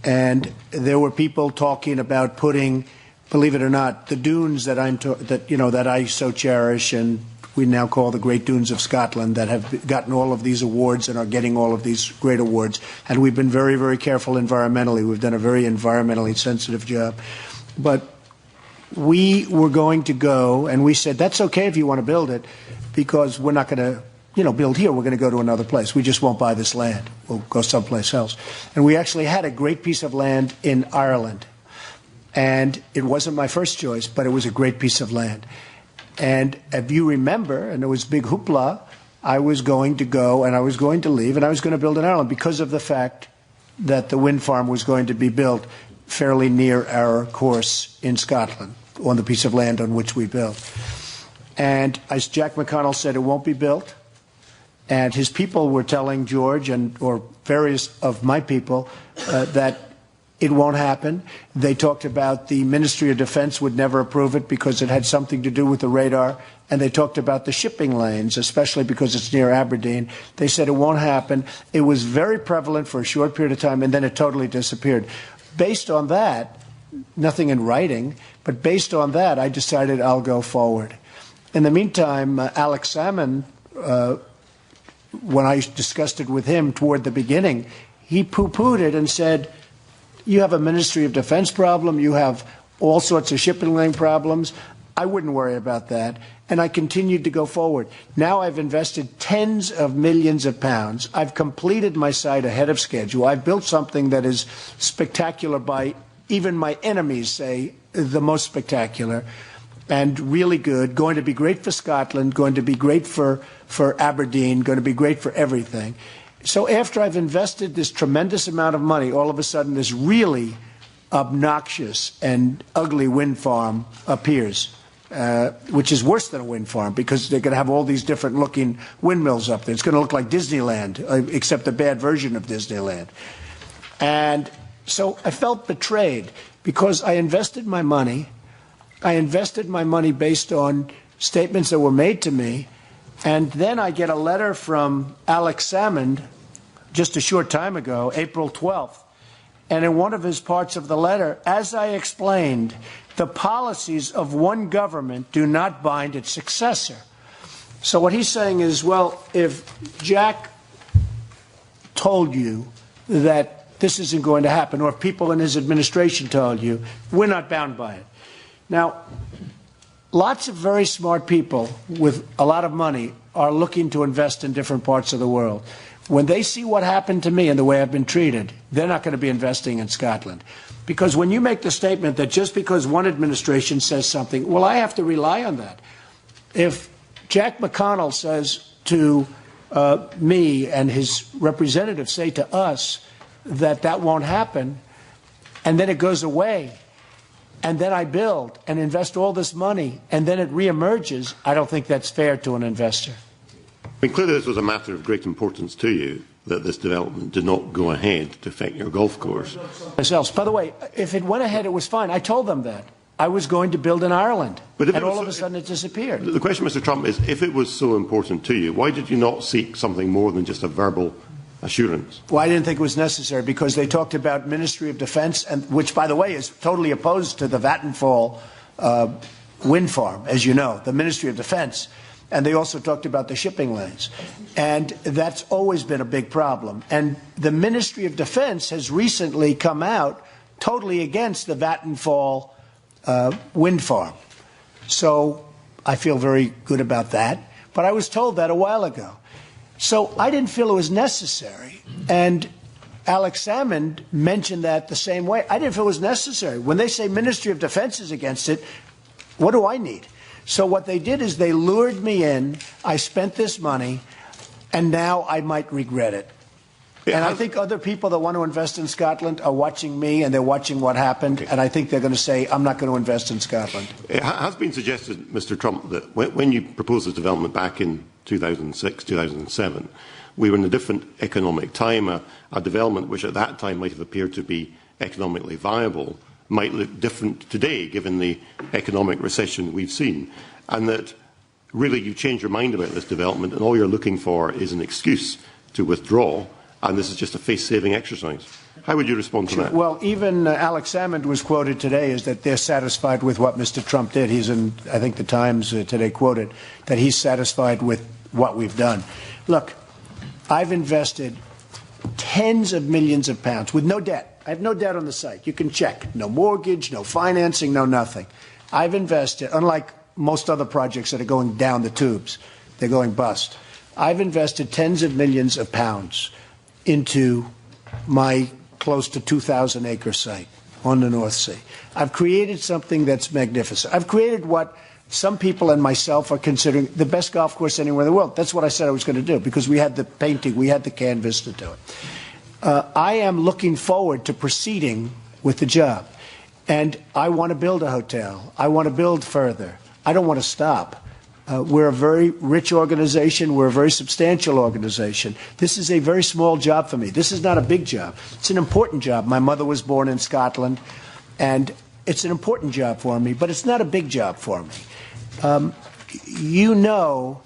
[SPEAKER 2] And there were people talking about putting, believe it or not, the dunes that that I so cherish and we now call the Great Dunes of Scotland, that have gotten all of these awards and are getting all of these great awards. And we've been very, very careful environmentally. We've done a very environmentally sensitive job. But we were going to go, and we said, that's okay if you want to build it, because we're not going to build here. We're going to go to another place. We just won't buy this land. We'll go someplace else. And we actually had a great piece of land in Ireland. And it wasn't my first choice, but it was a great piece of land. And if you remember, and there was big hoopla, I was going to go and I was going to leave and I was going to build in Ireland because of the fact that the wind farm was going to be built fairly near our course in Scotland on the piece of land on which we built. And as Jack McConnell said, it won't be built. And his people were telling George or various of my people that it won't happen. They talked about the Ministry of Defense would never approve it because it had something to do with the radar. And they talked about the shipping lanes, especially because it's near Aberdeen. They said it won't happen. It was very prevalent for a short period of time, and then it totally disappeared. Based on that, nothing in writing, but based on that, I decided I'll go forward. In the meantime, Alex Salmon, when I discussed it with him toward the beginning, he poo-pooed it and said, you have a Ministry of Defense problem, you have all sorts of shipping lane problems. I wouldn't worry about that. and I continued to go forward. Now I've invested tens of millions of pounds. I've completed my site ahead of schedule. I've built something that is spectacular by even my enemies say the most spectacular and really good, going to be great for Scotland, going to be great for Aberdeen, going to be great for everything. So after I've invested this tremendous amount of money, all of a sudden this really obnoxious and ugly wind farm appears. Which is worse than a wind farm because they're going to have all these different looking windmills up there. It's going to look like Disneyland, except a bad version of Disneyland. And so I felt betrayed because I invested my money. I invested my money based on statements that were made to me. And then I get a letter from Alex Salmond just a short time ago, April 12th. And in one of his parts of the letter, as I explained, the policies of one government do not bind its successor. So what he's saying is, well, if Jack told you that this isn't going to happen, or if people in his administration told you, we're not bound by it. Now, lots of very smart people with a lot of money are looking to invest in different parts of the world. When they see what happened to me and the way I've been treated, they're not going to be investing in Scotland. Because when you make the statement that just because one administration says something, well, I have to rely on that. If Jack McConnell says to me and his representatives say to us that that won't happen, and then it goes away, and then I build and invest all this money, and then it reemerges, I don't think that's fair to an investor.
[SPEAKER 1] I mean, clearly this was a matter of great importance to you, that this development did not go ahead to affect your golf course.
[SPEAKER 2] By the way, if it went ahead, it was fine. I told them that. I was going to build in Ireland, and all of a sudden it disappeared.
[SPEAKER 1] The question, Mr. Trump, is if it was so important to you, why did you not seek something more than just a verbal assurance?
[SPEAKER 2] Well, I didn't think it was necessary because they talked about Ministry of Defense, and which, by the way, is totally opposed to the Vattenfall wind farm, as you know, the Ministry of Defense. And they also talked about the shipping lanes. And that's always been a big problem. And the Ministry of Defense has recently come out totally against the Vattenfall wind farm. So I feel very good about that. But I was told that a while ago. So I didn't feel it was necessary. And Alex Salmond mentioned that the same way. I didn't feel it was necessary. When they say Ministry of Defense is against it, what do I need? So what they did is they lured me in, I spent this money, and now I might regret it. And I think other people that want to invest in Scotland are watching me and they're watching what happened, and I think they're going to say, I'm not going to invest in Scotland.
[SPEAKER 1] It has been suggested, Mr. Trump, that when you proposed this development back in 2006, 2007, we were in a different economic time, a development which at that time might have appeared to be economically viable might look different today, given the economic recession we've seen, and that really you change your mind about this development and all you're looking for is an excuse to withdraw, and this is just a face-saving exercise. How would you respond to that?
[SPEAKER 2] Well, even Alex Salmond was quoted today as that they're satisfied with what Mr. Trump did. He's in, I think, the Times today quoted that he's satisfied with what we've done. Look, I've invested tens of millions of pounds with no debt. I have no debt on the site. You can check. No mortgage, no financing, no nothing. I've invested, unlike most other projects that are going down the tubes, they're going bust. I've invested tens of millions of pounds into my close to 2,000-acre site on the North Sea. I've created something that's magnificent. I've created what some people and myself are considering the best golf course anywhere in the world. That's what I said I was going to do because we had the painting, we had the canvas to do it. I am looking forward to proceeding with the job. And I want to build a hotel. I want to build further. I don't want to stop. We're a very rich organization. We're a very substantial organization. This is a very small job for me. This is not a big job. It's an important job. My mother was born in Scotland, and it's an important job for me, but it's not a big job for me. You know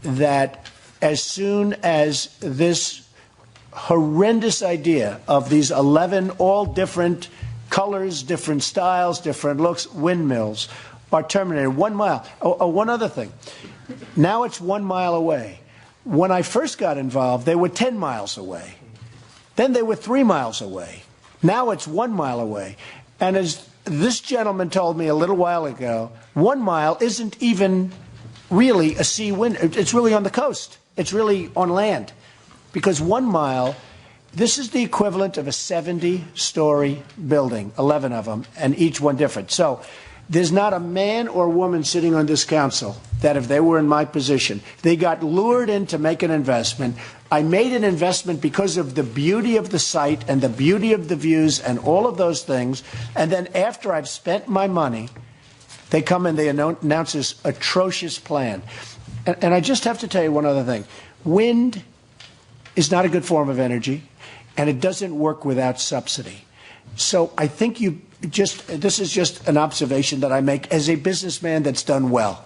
[SPEAKER 2] that as soon as this horrendous idea of these 11 all different colors, different styles, different looks, windmills are terminated 1 mile. Oh, one other thing. Now it's 1 mile away. When I first got involved, they were 10 miles away. Then they were 3 miles away. Now it's 1 mile away. And as this gentleman told me a little while ago, 1 mile isn't even really a sea wind. It's really on the coast. It's really on land. Because 1 mile, this is the equivalent of a 70-story building, 11 of them, and each one different. So there's not a man or woman sitting on this council that if they were in my position, they got lured in to make an investment. I made an investment because of the beauty of the site and the beauty of the views and all of those things. And then after I've spent my money, they come and they announce this atrocious plan. And I just have to tell you one other thing. Wind is not a good form of energy, and it doesn't work without subsidy. So I think this is just an observation that I make as a businessman that's done well.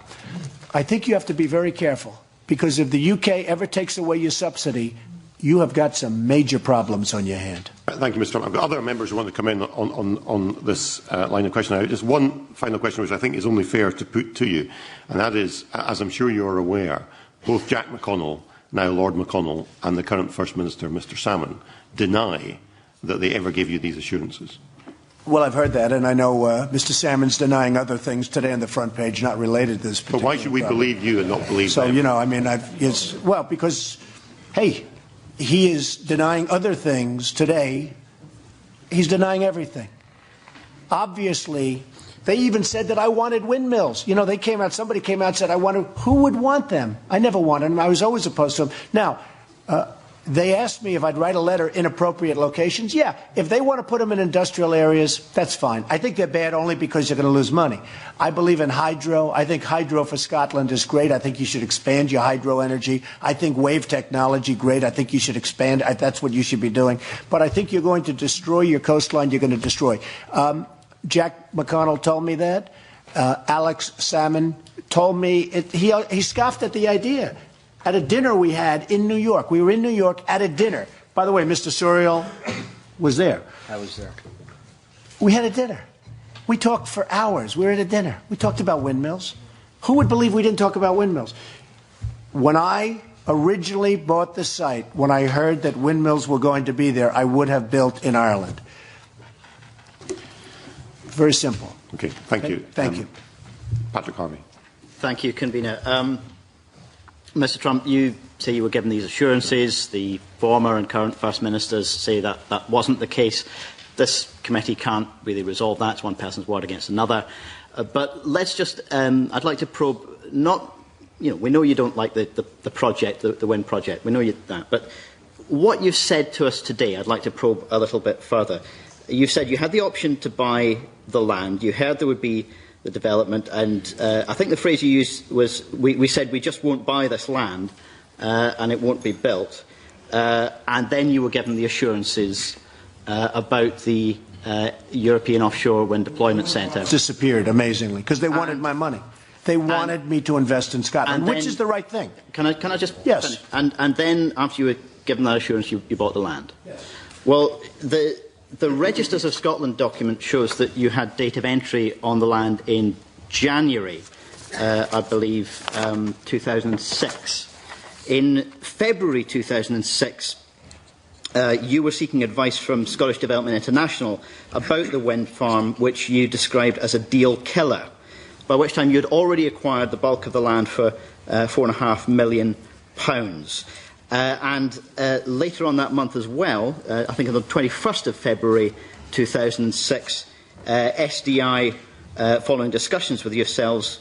[SPEAKER 2] I think you have to be very careful, because if the UK ever takes away your subsidy, you have got some major problems on your hand.
[SPEAKER 1] Thank you, Mr. Trump. I've got other members who want to come in on this line of question. Just one final question, which I think is only fair to put to you, and that is, as I'm sure you are aware, both Jack McConnell, now Lord McConnell, and the current First Minister, Mr. Salmon, deny that they ever gave you these assurances.
[SPEAKER 2] Well, I've heard that, and I know Mr. Salmon's denying other things today on the front page not related to this particular
[SPEAKER 1] But why should we believe you and not believe them?
[SPEAKER 2] So, you know, I mean, because, hey, he is denying other things today. He's denying everything. Obviously, they even said that I wanted windmills. You know, somebody came out and said, who would want them? I never wanted them. I was always opposed to them. Now, they asked me if I'd write a letter in appropriate locations. Yeah, if they want to put them in industrial areas, that's fine. I think they're bad only because you're going to lose money. I believe in hydro. I think hydro for Scotland is great. I think you should expand your hydro energy. I think wave technology, great. I think you should expand. That's what you should be doing. But I think you're going to destroy your coastline. You're going to destroy. Jack McConnell told me that. Alex Salmon told me he scoffed at the idea. At a dinner we had in New York. We were in New York at a dinner. By the way, Mr. Suriel was there.
[SPEAKER 6] I was there.
[SPEAKER 2] We had a dinner. We talked for hours. We were at a dinner. We talked about windmills. Who would believe we didn't talk about windmills? When I originally bought the site, when I heard that windmills were going to be there, I would have built in Ireland. Very simple.
[SPEAKER 1] Okay, thank you.
[SPEAKER 2] Thank you.
[SPEAKER 1] Patrick Harvey.
[SPEAKER 8] Thank you, Convener. Mr. Trump, you say you were given these assurances. The former and current First Ministers say that that wasn't the case. This committee can't really resolve that. It's one person's word against another. But let's just, I'd like to probe, we know you don't like the project, the wind project. We know that. But what you've said to us today, I'd like to probe a little bit further. You've said you had the option to buy the land. You heard there would be the development, and I think the phrase you used was, we said we just won't buy this land and it won't be built. And then you were given the assurances about the European Offshore Wind Deployment Centre.
[SPEAKER 2] Disappeared, amazingly, because they wanted my money. They wanted me to invest in Scotland, which is the right thing.
[SPEAKER 8] Can I just
[SPEAKER 2] Yes.
[SPEAKER 8] finish? And then, after you were given that assurance, you bought the land. Yes. Well, the Registers of Scotland document shows that you had date of entry on the land in January, I believe, 2006. In February 2006, you were seeking advice from Scottish Development International about the wind farm, which you described as a deal killer, by which time you had already acquired the bulk of the land for £4.5 million. And later on that month as well, I think on the 21st of February 2006, SDI, following discussions with yourselves,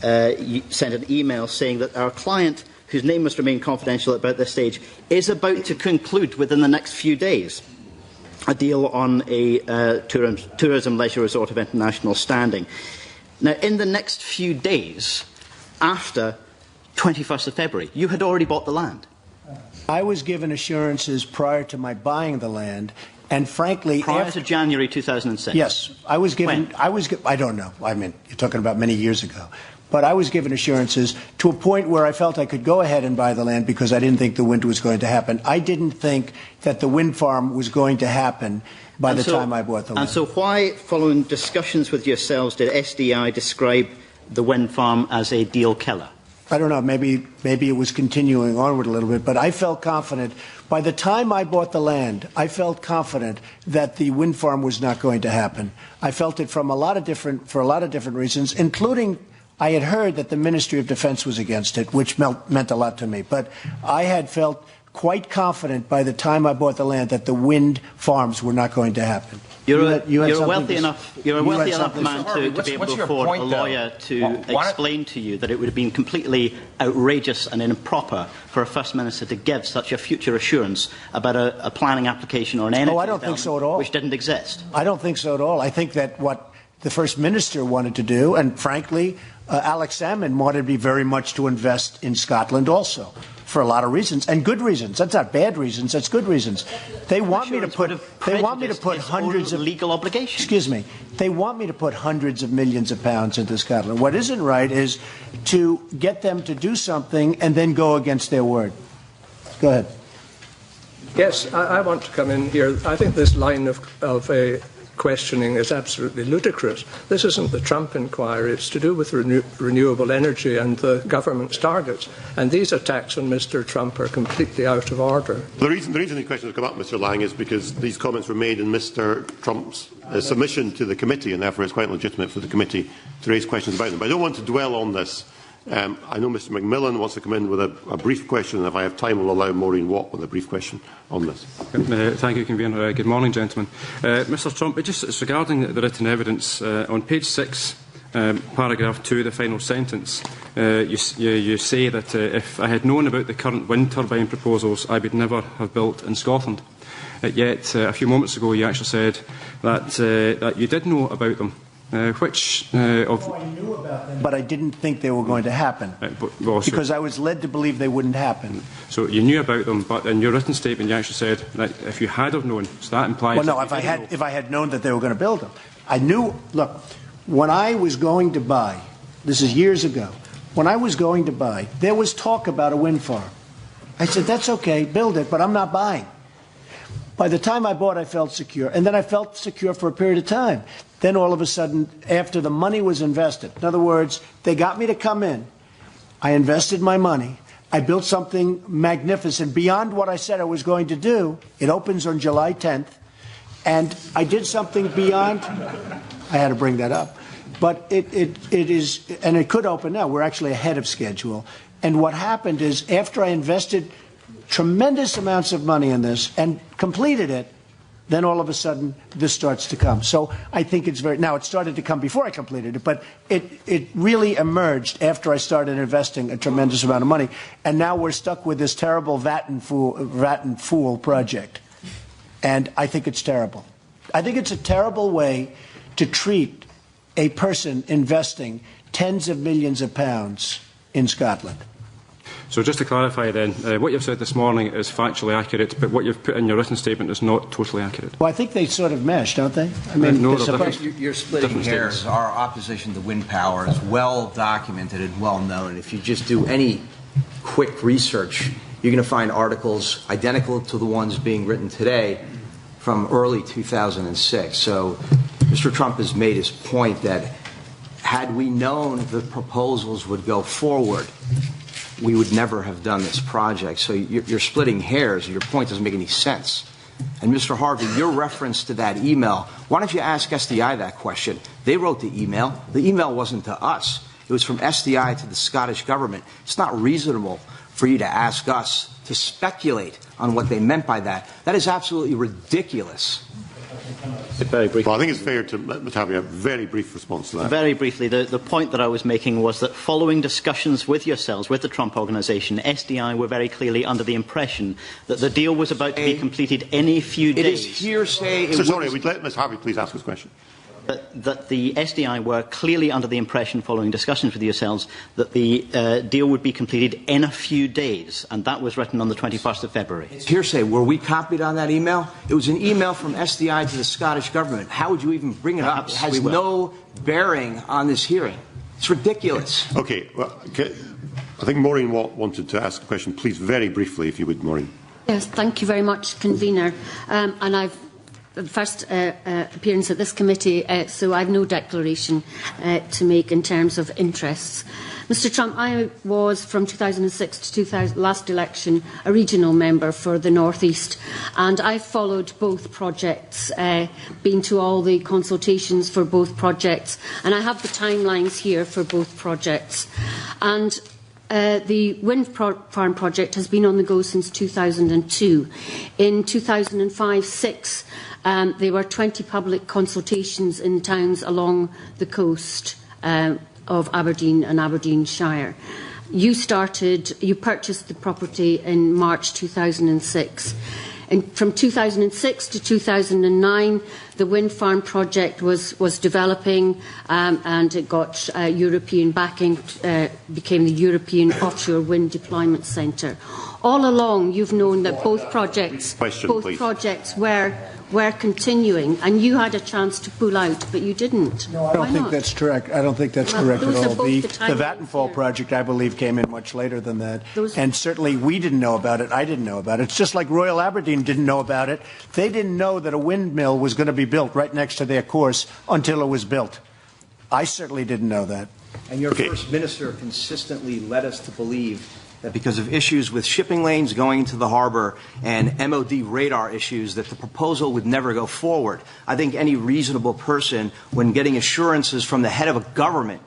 [SPEAKER 8] you sent an email saying that our client, whose name must remain confidential about this stage, is about to conclude within the next few days a deal on a tourism leisure resort of international standing. Now, in the next few days, after 21st of February, you had already bought the land.
[SPEAKER 2] I was given assurances prior to my buying the land, and frankly,
[SPEAKER 8] prior to January 2006.
[SPEAKER 2] Yes, I was given.
[SPEAKER 8] When?
[SPEAKER 2] I don't know. I mean, you're talking about many years ago, but I was given assurances to a point where I felt I could go ahead and buy the land because I didn't think the wind was going to happen. I didn't think that the wind farm was going to happen by the time I bought the land.
[SPEAKER 8] And so, why, following discussions with yourselves, did SDI describe the wind farm as a deal killer?
[SPEAKER 2] I don't know, maybe it was continuing onward a little bit, but I felt confident. By the time I bought the land, I felt confident that the wind farm was not going to happen. I felt it for a lot of different reasons, including I had heard that the Ministry of Defense was against it, which meant a lot to me. But I had felt quite confident by the time I bought the land that the wind farms were not going to happen.
[SPEAKER 8] You're a wealthy enough man to be able to afford a lawyer to explain to you that it would have been completely outrageous and improper for a First Minister to give such a future assurance about a planning application or an energy
[SPEAKER 2] I don't think so at all.
[SPEAKER 8] Which didn't exist.
[SPEAKER 2] I don't think so at all. I think that what the First Minister wanted to do, and frankly, Alex Salmond wanted me very much to invest in Scotland also, for a lot of reasons, and good reasons. That's not bad reasons. That's good reasons. They want me to put. They want me to put hundreds of
[SPEAKER 8] legal obligations.
[SPEAKER 2] Excuse me. They want me to put hundreds of millions of pounds into Scotland. What isn't right is to get them to do something and then go against their word. Go ahead.
[SPEAKER 3] Yes, I want to come in here. I think this line of questioning is absolutely ludicrous. This isn't the Trump inquiry. It's to do with renewable energy and the government's targets. And these attacks on Mr. Trump are completely out of order.
[SPEAKER 1] The reason the question has come up, Mr. Lang, is because these comments were made in Mr. Trump's submission to the committee, and therefore it's quite legitimate for the committee to raise questions about them. But I don't want to dwell on this. I know Mr. McMillan wants to come in with a brief question, and if I have time, we'll allow Maureen Watt with a brief question on this.
[SPEAKER 9] Thank you, Convener. Good morning, gentlemen. Mr. Trump, it's regarding the written evidence. On page 6, paragraph 2, the final sentence, you say that if I had known about the current wind turbine proposals, I would never have built in Scotland. Yet, a few moments ago, you actually said that you did know about them.
[SPEAKER 2] I knew about them, but I didn't think they were going to happen, because I was led to believe they wouldn't happen.
[SPEAKER 9] So you knew about them, but in your written statement you actually said that if you had have known, so that implies...
[SPEAKER 2] Well, no, if I had known that they were going to build them. I knew, look, when I was going to buy, this is years ago, when I was going to buy, there was talk about a wind farm. I said, that's okay, build it, but I'm not buying. By the time I bought, I felt secure, and then I felt secure for a period of time. Then all of a sudden, after the money was invested, in other words, they got me to come in, I invested my money, I built something magnificent beyond what I said I was going to do. It opens on July 10th, and I did something beyond, I had to bring that up, but it is, and it could open now, we're actually ahead of schedule. And what happened is, after I invested tremendous amounts of money in this and completed it, then all of a sudden this starts to come. So I think it's now it started to come before I completed it, but it really emerged after I started investing a tremendous amount of money. And now we're stuck with this terrible Vattenfall project. And I think it's terrible. I think it's a terrible way to treat a person investing tens of millions of pounds in Scotland.
[SPEAKER 9] So just to clarify then, what you've said this morning is factually accurate, but what you've put in your written statement is not totally accurate.
[SPEAKER 2] Well, I think they sort of mesh, don't they? I mean,
[SPEAKER 9] no,
[SPEAKER 6] you're splitting hairs. Our opposition to wind power is well documented and well known. If you just do any quick research, you're going to find articles identical to the ones being written today from early 2006. So Mr. Trump has made his point that had we known the proposals would go forward, we would never have done this project. So you're splitting hairs, and your point doesn't make any sense. And Mr. Harvey, your reference to that email, why don't you ask SDI that question? They wrote the email. The email wasn't to us. It was from SDI to the Scottish government. It's not reasonable for you to ask us to speculate on what they meant by that. That is absolutely ridiculous.
[SPEAKER 8] Very briefly.
[SPEAKER 1] Well, I think it's fair to have a very brief response to that.
[SPEAKER 8] Very briefly, the point that I was making was that following discussions with yourselves, with the Trump Organisation, SDI were very clearly under the impression that the deal was about to be completed in a few days.
[SPEAKER 6] It is hearsay.
[SPEAKER 1] Sorry, we'd let Ms. Harvey please ask his question.
[SPEAKER 8] That the SDI were clearly under the impression, following discussions with yourselves, that the deal would be completed in a few days, and that was written on the 21st of February.
[SPEAKER 6] It's hearsay. Were we copied on that email? It was an email from SDI to the Scottish government. How would you even bring it up? It has no bearing on this hearing. It's ridiculous.
[SPEAKER 1] Okay. Well, I think Maureen Watt wanted to ask a question. Please, very briefly, if you would, Maureen.
[SPEAKER 10] Yes, thank you very much, Convener. And I've first appearance at this committee, so I have no declaration to make in terms of interests. Mr Trump, I was from 2006 to last election a regional member for the North East, and I followed both projects, been to all the consultations for both projects, and I have the timelines here for both projects. And the wind farm project has been on the go since 2002. In 2005-06, there were 20 public consultations in towns along the coast of Aberdeen and Aberdeenshire. You purchased the property in March 2006. And from 2006 to 2009, the wind farm project was developing, and it got European backing, became the European Offshore Wind Deployment Centre. All along, you've known that both projects were continuing, and you had a chance to pull out, but you didn't.
[SPEAKER 2] No, I don't think that's correct. I don't think that's correct at all. The Vattenfall project, I believe, came in much later than that. And certainly we didn't know about it. I didn't know about it. It's just like Royal Aberdeen didn't know about it. They didn't know that a windmill was going to be built right next to their course until it was built. I certainly didn't know that.
[SPEAKER 6] And your First Minister consistently led us to believe that because of issues with shipping lanes going into the harbor and MOD radar issues, that the proposal would never go forward. I think any reasonable person, when getting assurances from the head of a government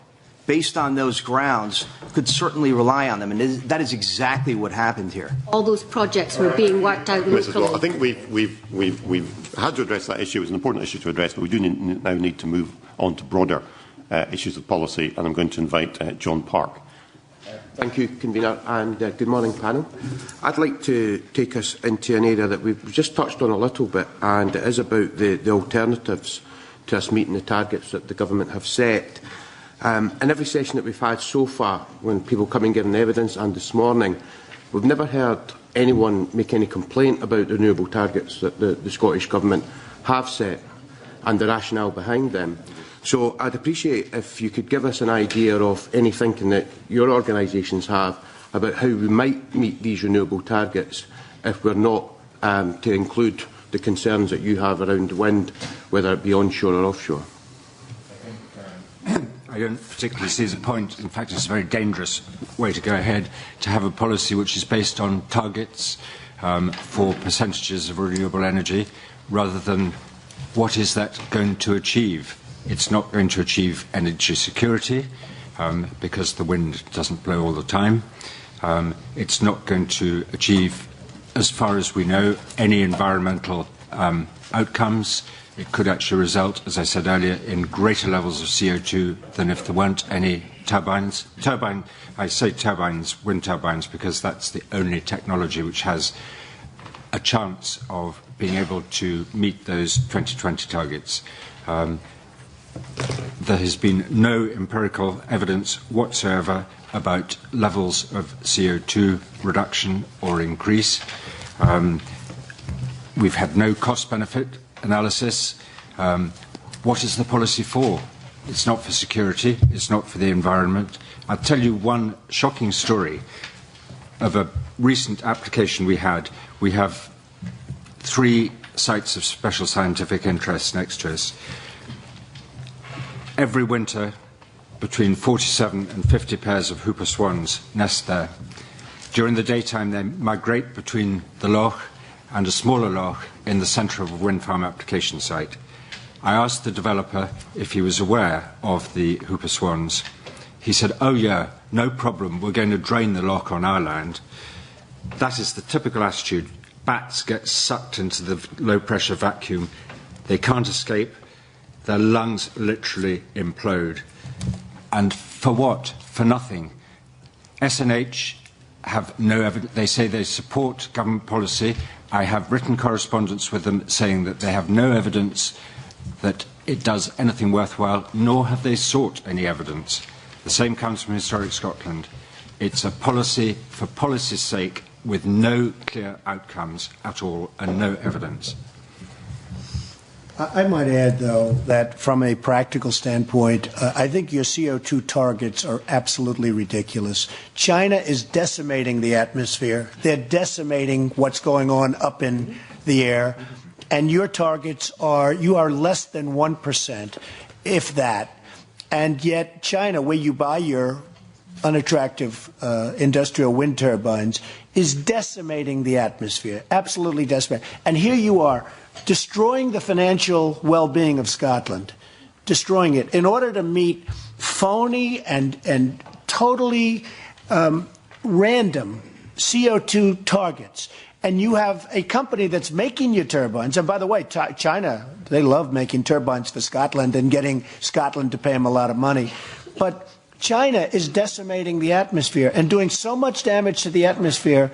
[SPEAKER 6] based on those grounds, could certainly rely on them. And that is exactly what happened here.
[SPEAKER 10] All those projects were being worked out locally.
[SPEAKER 1] I think we've had to address that issue. It's an important issue to address, but we do now need to move on to broader issues of policy, and I'm going to invite John Park.
[SPEAKER 11] Thank you, Convener, and good morning, panel. I'd like to take us into an area that we've just touched on a little bit, and it is about the alternatives to us meeting the targets that the government have set. In every session that we've had so far, when people come and give evidence, and this morning, we've never heard anyone make any complaint about the renewable targets that the Scottish Government have set and the rationale behind them. So I'd appreciate if you could give us an idea of any thinking that your organisations have about how we might meet these renewable targets if we're not to include the concerns that you have around wind, whether it be onshore or offshore.
[SPEAKER 4] I don't particularly see the point. In fact, it's a very dangerous way to go ahead, to have a policy which is based on targets for percentages of renewable energy, rather than what is that going to achieve. It's not going to achieve energy security because the wind doesn't blow all the time. It's not going to achieve, as far as we know, any environmental outcomes. It could actually result, as I said earlier, in greater levels of CO2 than if there weren't any turbines. I say turbines, wind turbines, because that's the only technology which has a chance of being able to meet those 2020 targets. There has been no empirical evidence whatsoever about levels of CO2 reduction or increase. We've had no cost-benefit analysis. What is the policy for? It's not for security. It's not for the environment. I'll tell you one shocking story of a recent application we had. We have 3 sites of special scientific interest next to us. Every winter, between 47 and 50 pairs of whooper swans nest there. During the daytime, they migrate between the loch and a smaller loch in the centre of a wind farm application site. I asked the developer if he was aware of the whooper swans. He said, "Oh yeah, no problem, we're going to drain the loch on our land." That is the typical attitude. Bats get sucked into the low-pressure vacuum. They can't escape. Their lungs literally implode. And for what? For nothing. SNH have no evidence. They say they support government policy. I have written correspondence with them saying that they have no evidence that it does anything worthwhile, nor have they sought any evidence. The same comes from Historic Scotland. It's a policy for policy's sake with no clear outcomes at all and no evidence.
[SPEAKER 2] I might add, though, that from a practical standpoint, I think your CO2 targets are absolutely ridiculous. China is decimating the atmosphere. They're decimating what's going on up in the air. and your targets are, you are less than 1%, if that. And yet China, where you buy your unattractive industrial wind turbines, is decimating the atmosphere, absolutely decimating. And here you are, destroying the financial well-being of Scotland, destroying it in order to meet phony and totally random CO2 targets. And you have a company that's making your turbines. And by the way, China, they love making turbines for Scotland and getting Scotland to pay them a lot of money. But China is decimating the atmosphere and doing so much damage to the atmosphere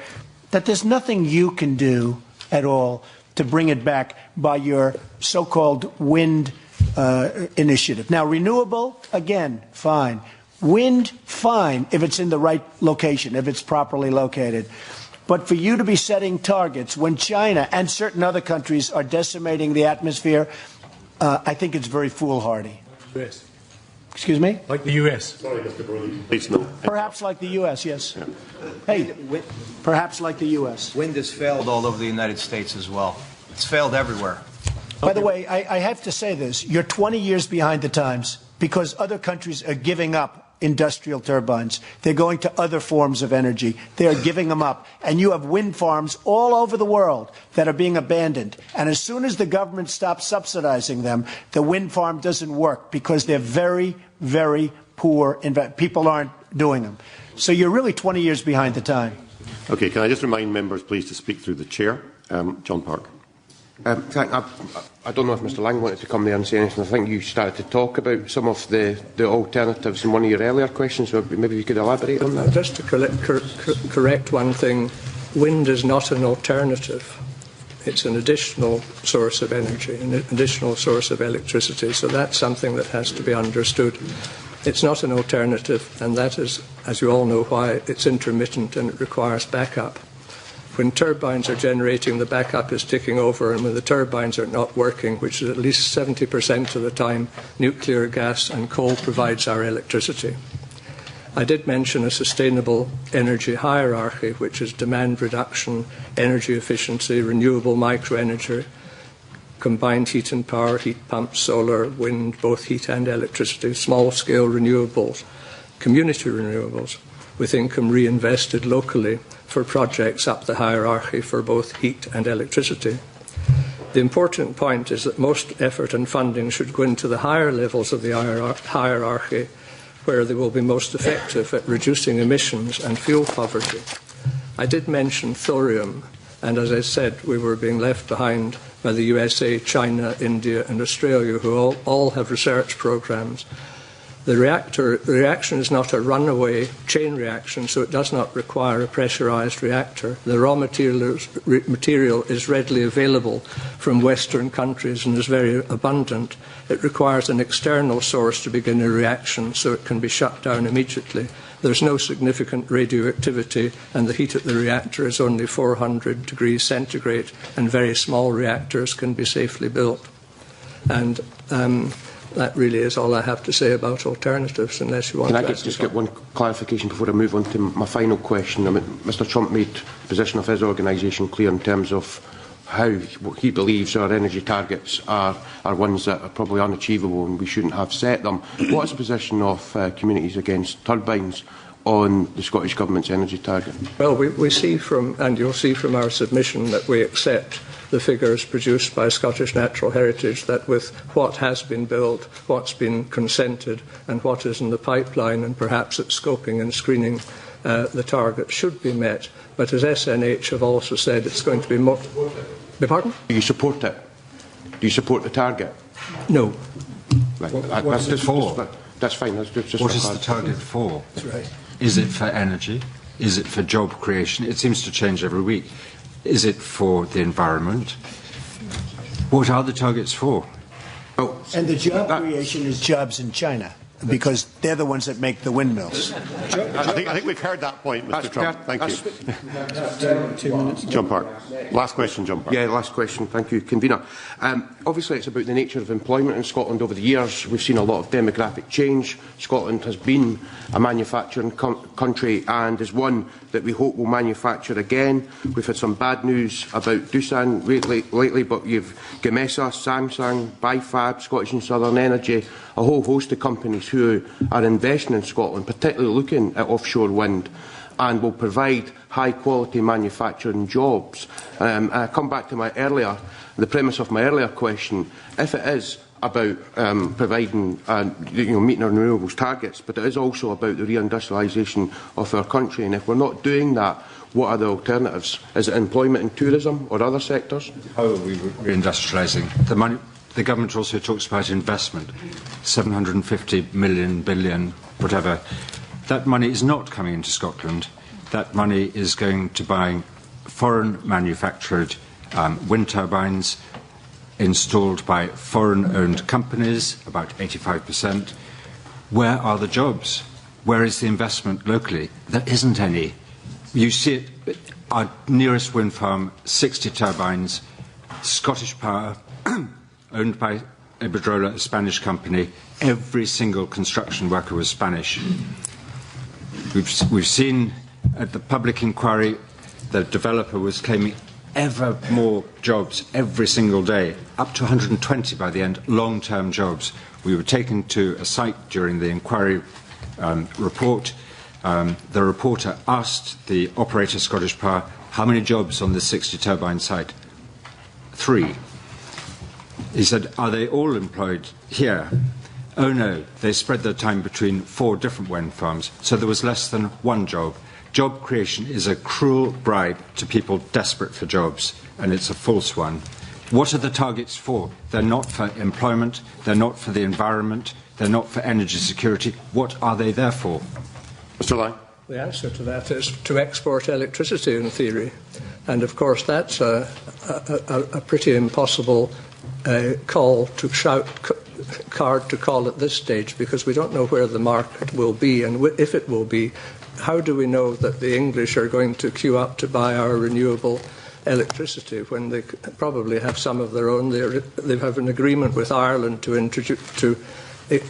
[SPEAKER 2] that there's nothing you can do at all to bring it back by your so-called wind initiative. Now, renewable, again, fine. Wind, fine, if it's in the right location, if it's properly located. But for you to be setting targets when China and certain other countries are decimating the atmosphere, I think it's very foolhardy.
[SPEAKER 5] US.
[SPEAKER 2] Excuse me?
[SPEAKER 5] Like the US.
[SPEAKER 1] Sorry, Mr. Brody. Please, no.
[SPEAKER 2] Perhaps like the U.S., yes. Yeah. Hey, perhaps like the U.S.
[SPEAKER 6] Wind has failed all over the United States as well. It's failed everywhere.
[SPEAKER 2] By the way, I have to say this. You're 20 years behind the times because other countries are giving up industrial turbines. They're going to other forms of energy. They are giving them up. And you have wind farms all over the world that are being abandoned. And as soon as the government stops subsidizing them, the wind farm doesn't work because they're very, very poor. People aren't doing them. So you're really 20 years behind the time.
[SPEAKER 1] Okay, can I just remind members, please, to speak through the chair? John Park.
[SPEAKER 11] I don't know if Mr Lang wanted to come there and say anything. I think you started to talk about some of the alternatives in one of your earlier questions, so maybe you could elaborate on that.
[SPEAKER 3] Just to correct one thing, wind is not an alternative. It's an additional source of energy, an additional source of electricity, so that's something that has to be understood. It's not an alternative, and that is, as you all know, why it's intermittent and it requires backup. When turbines are generating, the backup is ticking over, and when the turbines are not working, which is at least 70% of the time, nuclear, gas and coal provides our electricity. I did mention a sustainable energy hierarchy, which is demand reduction, energy efficiency, renewable microenergy, combined heat and power, heat pumps, solar, wind, both heat and electricity, small-scale renewables, community renewables, with income reinvested locally for projects up the hierarchy for both heat and electricity. The important point is that most effort and funding should go into the higher levels of the hierarchy, where they will be most effective at reducing emissions and fuel poverty. I did mention thorium, and as I said, we were being left behind by the USA, China, India and Australia, who all have research programs. The reaction is not a runaway chain reaction, so it does not require a pressurized reactor. The raw material is readily available from Western countries and is very abundant. It requires an external source to begin a reaction, so it can be shut down immediately. There's no significant radioactivity, and the heat at the reactor is only 400 degrees centigrade, and very small reactors can be safely built. And that really is all I have to say about alternatives, unless you want to...
[SPEAKER 11] Can I just get one clarification before I move on to my final question? I mean, Mr Trump made the position of his organisation clear in terms of how he believes our energy targets are ones that are probably unachievable and we shouldn't have set them. What is the position of communities against turbines on the Scottish Government's energy target?
[SPEAKER 3] Well, we see from, and you'll see from our submission, that we accept the figures produced by Scottish Natural Heritage, that with what has been built, what's been consented and what is in the pipeline, and perhaps at scoping and screening, the target should be met. But as SNH have also said, it's going to be more... Pardon?
[SPEAKER 11] Do you support it? Do you support the target?
[SPEAKER 3] No.
[SPEAKER 11] Right.
[SPEAKER 4] What's it for?
[SPEAKER 11] That's fine. That's just
[SPEAKER 4] what is the target for?
[SPEAKER 3] That's right.
[SPEAKER 4] Is it for energy? Is it for job creation? It seems to change every week. Is it for the environment? What are the targets for?
[SPEAKER 2] And the job creation is jobs in China. because they're the ones that make the windmills.
[SPEAKER 1] I think we've heard that point, Mr. Trump. Thank you. 2 minutes. John Park. Last question, John Park.
[SPEAKER 11] Yeah, last question. Thank you, Convener. Obviously, it's about the nature of employment in Scotland over the years. We've seen a lot of demographic change. Scotland has been a manufacturing country and is one that we hope will manufacture again. We've had some bad news about Doosan lately, but you've Gamesa, Samsung, Bifab, Scottish and Southern Energy, a whole host of companies who are investing in Scotland, particularly looking at offshore wind, and will provide high-quality manufacturing jobs. I come back to the premise of my earlier question. If it is about providing, meeting our renewables targets, but it is also about the reindustrialisation of our country, and if we're not doing that, what are the alternatives? Is it employment in tourism or other sectors?
[SPEAKER 4] How are we reindustrialising? The government also talks about investment, 750 million, billion, whatever. That money is not coming into Scotland. That money is going to buying foreign manufactured wind turbines installed by foreign-owned companies, about 85%. Where are the jobs? Where is the investment locally? There isn't any. You see it, our nearest wind farm, 60 turbines, Scottish Power, owned by Iberdrola, a Spanish company. Every single construction worker was Spanish. We've seen at the public inquiry the developer was claiming ever more jobs every single day, up to 120 by the end, long-term jobs. We were taken to a site during the inquiry report. The reporter asked the operator, Scottish Power, how many jobs on this 60 turbine site? 3. He said, are they all employed here? Oh no, they spread their time between 4 different wind farms, so there was less than 1 job. Job creation is a cruel bribe to people desperate for jobs, and it's a false one. What are the targets for? They're not for employment, they're not for the environment, they're not for energy security. What are they there for?
[SPEAKER 1] Mr. Lang.
[SPEAKER 3] The answer to that is to export electricity, in theory. And of course, that's a pretty impossible card to call at this stage, because we don't know where the market will be, and if it will be. How do we know that the English are going to queue up to buy our renewable electricity when they probably have some of their own? They have an agreement with Ireland to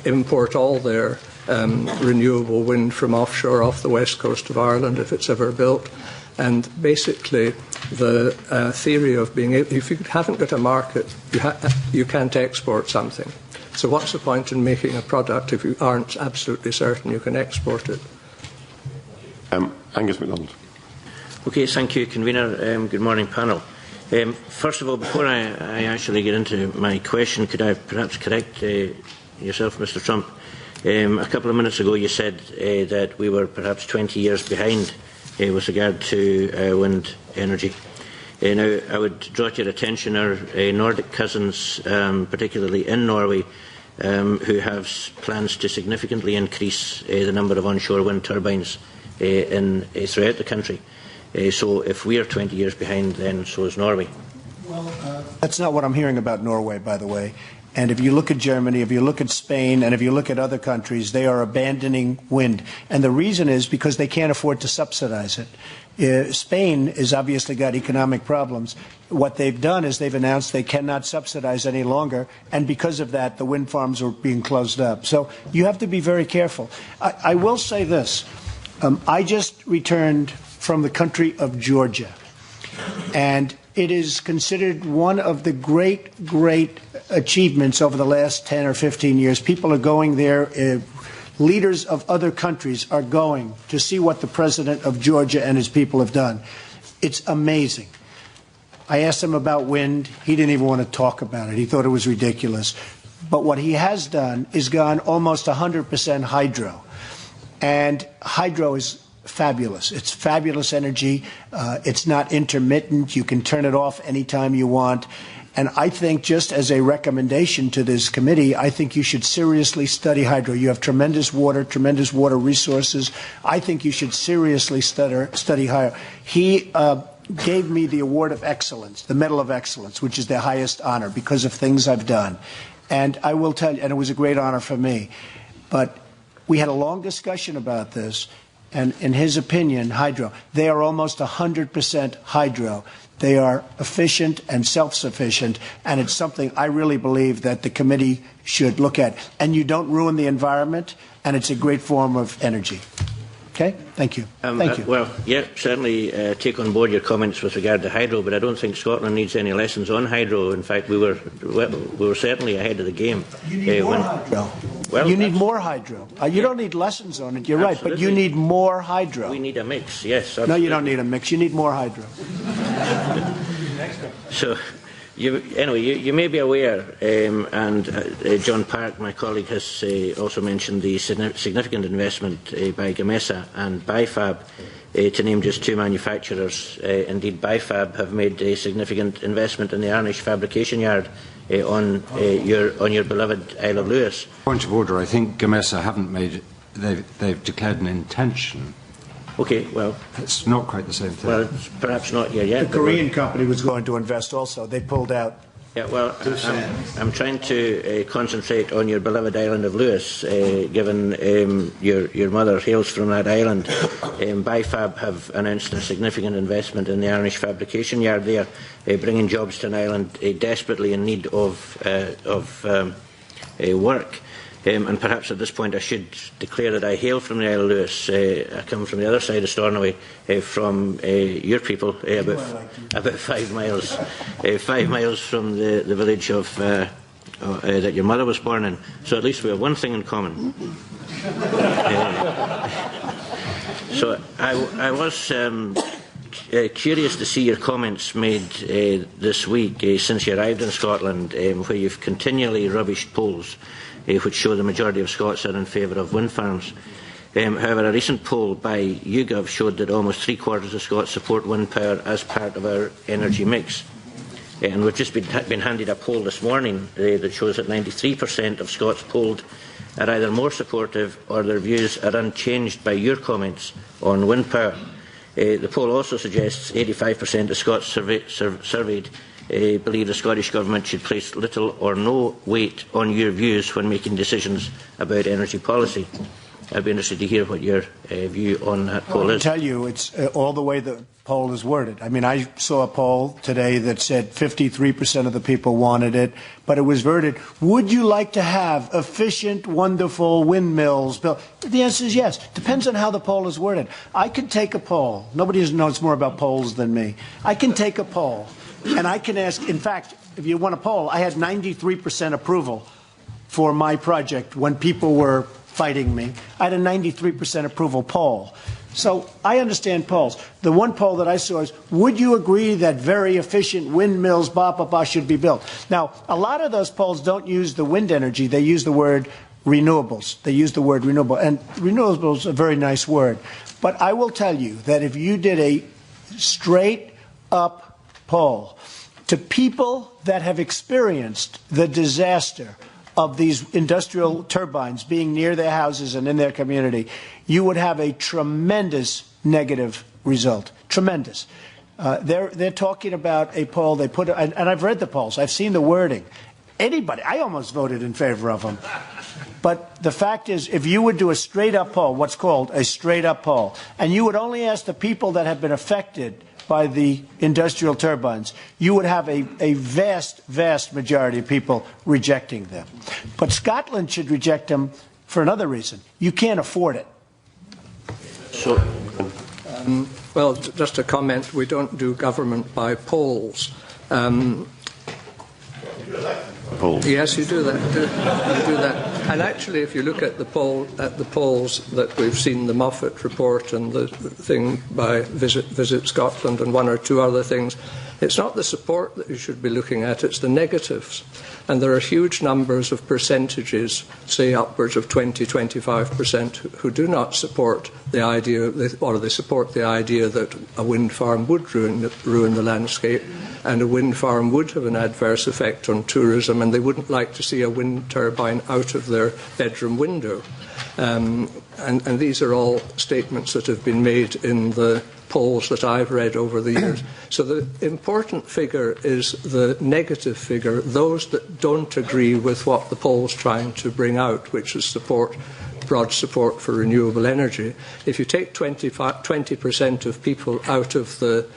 [SPEAKER 3] import all their renewable wind from offshore off the west coast of Ireland if it's ever built. And basically, the theory of being able, if you haven't got a market, you can't export something. So what's the point in making a product if you aren't absolutely certain you can export it?
[SPEAKER 1] Angus MacDonald.
[SPEAKER 12] Okay, thank you, Convener. Good morning, panel. First of all, before I actually get into my question, could I perhaps correct yourself, Mr. Trump? A couple of minutes ago you said that we were perhaps 20 years behind with regard to wind energy. Now, I would draw to your attention our Nordic cousins, particularly in Norway, who have plans to significantly increase the number of onshore wind turbines throughout the country. So if we are 20 years behind, then so is Norway.
[SPEAKER 2] Well, that's not what I'm hearing about Norway, by the way. And if you look at Germany, if you look at Spain, and if you look at other countries, they are abandoning wind. And the reason is because they can't afford to subsidize it. Spain has obviously got economic problems. What they've done is they've announced they cannot subsidize any longer, and because of that, the wind farms are being closed up. So you have to be very careful. I will say this. I just returned from the country of Georgia, and it is considered one of the great achievements over the last 10 or 15 years. People are going there. Leaders of other countries are going to see what the president of Georgia and his people have done. It's amazing. I asked him about wind. He didn't even want to talk about it. He thought it was ridiculous. But what he has done is gone almost 100% hydro. And hydro is fabulous. It's fabulous energy. It's not intermittent. You can turn it off anytime you want. And I think, just as a recommendation to this committee, I think you should seriously study hydro. You have tremendous water resources. I think you should seriously study hydro. He gave me the Award of Excellence, the Medal of Excellence, which is the highest honor because of things I've done. And I will tell you, and it was a great honor for me, But we had a long discussion about this, and in his opinion, hydro, they are almost 100% hydro. They are efficient and self-sufficient, and it's something I really believe that the committee should look at. And you don't ruin the environment, and it's a great form of energy. Okay? Thank you. Thank you.
[SPEAKER 12] Well, yeah, certainly take on board your comments with regard to hydro, but I don't think Scotland needs any lessons on hydro. In fact, we were certainly ahead of the game.
[SPEAKER 2] You need more hydro.
[SPEAKER 12] Well,
[SPEAKER 2] you need more hydro. You don't need lessons on it, you're right, but you need more hydro.
[SPEAKER 12] We need a mix, yes. Absolutely.
[SPEAKER 2] No, you don't need a mix. You need more hydro.
[SPEAKER 12] So, you may be aware, and John Park, my colleague, has also mentioned the significant investment by Gamesa and BIFAB, to name just two manufacturers. Indeed, BIFAB have made a significant investment in the Arnish fabrication yard on your beloved Isle of Lewis.
[SPEAKER 4] Point of order, I think Gamesa haven't made, they've declared an intention.
[SPEAKER 12] Okay, well,
[SPEAKER 4] it's not quite the same thing.
[SPEAKER 12] Well, it's perhaps not here yet.
[SPEAKER 2] The Korean company was going to invest also. They pulled out.
[SPEAKER 12] Yeah, well, I'm trying to concentrate on your beloved island of Lewis, given your mother hails from that island. BIFAB have announced a significant investment in the Arnish fabrication yard there, bringing jobs to an island desperately in need of work. And perhaps at this point I should declare that I hail from the Isle of Lewis. I come from the other side of Stornoway, from your people, about 5 miles, 5 miles from the village of that your mother was born in. So at least we have one thing in common. So I was curious to see your comments made this week since you arrived in Scotland, where you've continually rubbished polls which show the majority of Scots are in favour of wind farms. However, a recent poll by YouGov showed that almost 3/4 of Scots support wind power as part of our energy mix. And we've just been handed a poll this morning that shows that 93% of Scots polled are either more supportive or their views are unchanged by your comments on wind power. The poll also suggests 85% of Scots surveyed believe the Scottish Government should place little or no weight on your views when making decisions about energy policy. I'd be interested to hear what your view on that poll is.
[SPEAKER 2] I'll tell you, it's all the way the poll is worded. I mean, I saw a poll today that said 53% of the people wanted it, but it was worded, would you like to have efficient, wonderful windmills built? The answer is yes. Depends on how the poll is worded. I can take a poll. Nobody knows more about polls than me. I can take a poll, and I can ask, in fact, if you want a poll, I had 93% approval for my project when people were fighting me. I had a 93% approval poll. So I understand polls. The one poll that I saw is, would you agree that very efficient windmills, should be built? Now, a lot of those polls don't use the wind energy. They use the word renewables. They use the word renewable. And renewables is a very nice word. But I will tell you that if you did a straight-up poll to people that have experienced the disaster of these industrial turbines being near their houses and in their community, you would have a tremendous negative result. Tremendous. They're talking about a poll they put, and I've read the polls. I've seen the wording. Anybody, I almost voted in favor of them. But the fact is, if you would do a straight-up poll, what's called a straight-up poll, and you would only ask the people that have been affected by the industrial turbines, you would have a vast, vast majority of people rejecting them. But Scotland should reject them for another reason. You can't afford it.
[SPEAKER 12] So,
[SPEAKER 3] well, just a comment. We don't do government by polls. Yes, you do that. You do that. And actually, if you look at the polls that we've seen, the Moffat report and the thing by Visit Scotland and one or two other things, it's not the support that you should be looking at, it's the negatives. And there are huge numbers of percentages, say upwards of 20-25%, who do not support the idea, or they support the idea that a wind farm would ruin the landscape, and a wind farm would have an adverse effect on tourism, and they wouldn't like to see a wind turbine out of their bedroom window. And these are all statements that have been made in the polls that I've read over the years. So the important figure is the negative figure, those that don't agree with what the poll's trying to bring out, which is broad support for renewable energy. If you take 20% of people out of the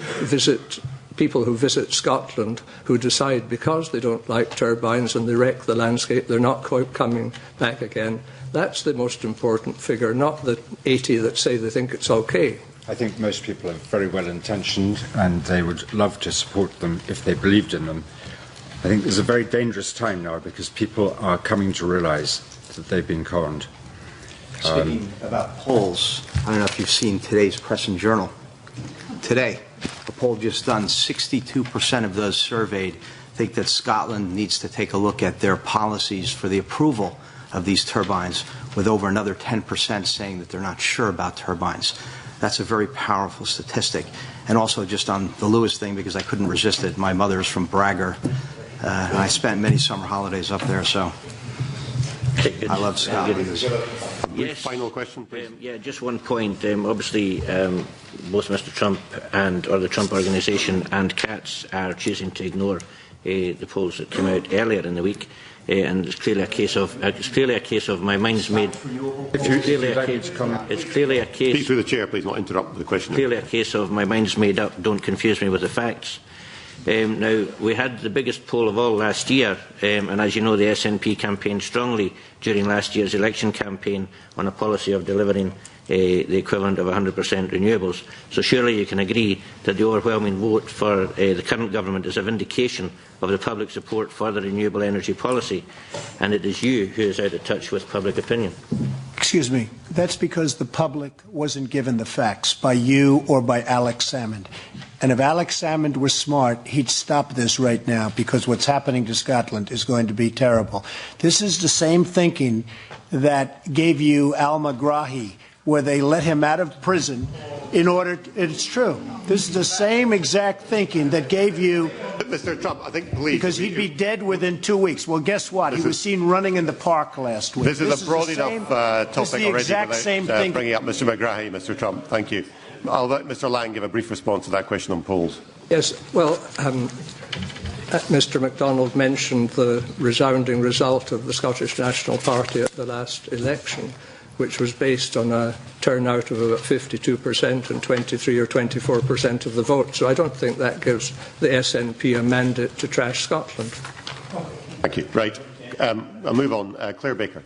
[SPEAKER 3] people who visit Scotland who decide because they don't like turbines and they wreck the landscape, they're not quite coming back again, that's the most important figure, not the 80 that say they think it's okay.
[SPEAKER 4] I think most people are very well intentioned and they would love to support them if they believed in them. I think there's a very dangerous time now because people are coming to realise that they've been conned.
[SPEAKER 6] Speaking about polls, I don't know if you've seen today's Press and Journal. Today, a poll just done, 62% of those surveyed think that Scotland needs to take a look at their policies for the approval of these turbines, with over another 10% saying that they're not sure about turbines. That's a very powerful statistic. And also just on the Lewis thing, because I couldn't resist it, my mother's from Bragger, and I spent many summer holidays up there, so I love Scotland.
[SPEAKER 1] Yes. Final question, please.
[SPEAKER 12] Yeah, just one point. Obviously, both Mr. Trump or the Trump Organisation and CATS are choosing to ignore the polls that came out earlier in the week, and it's clearly a case of my mind's made. It's clearly a case.
[SPEAKER 1] Speak through the chair, please. Not interrupt the question.
[SPEAKER 12] Clearly a case of my mind's made up. Don't confuse me with the facts. Now, we had the biggest poll of all last year, and as you know, the SNP campaigned strongly during last year's election campaign on a policy of delivering the equivalent of 100% renewables. So surely you can agree that the overwhelming vote for the current government is a vindication of the public support for the renewable energy policy, and it is you who is out of touch with public opinion.
[SPEAKER 2] Excuse me. That's because the public wasn't given the facts by you or by Alex Salmond. And if Alex Salmond was smart, he'd stop this right now, because what's happening to Scotland is going to be terrible. This is the same thinking that gave you Al Megrahi, where they let him out of prison in order it's true. This is the same exact thinking that gave you
[SPEAKER 1] Mr. Trump, I think, please,
[SPEAKER 2] because he'd be dead within 2 weeks. Well, guess what? He was seen running in the park last week.
[SPEAKER 1] This is a broad enough topic already without bringing up Mr. Megrahi, Mr. Trump. Thank you. I'll let Mr. Lang give a brief response to that question on polls.
[SPEAKER 3] Yes, well, Mr. MacDonald mentioned the resounding result of the Scottish National Party at the last election, which was based on a turnout of about 52% and 23 or 24% of the vote. So I don't think that gives the SNP a mandate to trash Scotland.
[SPEAKER 1] Thank you. Right. I'll move on. Claire Baker.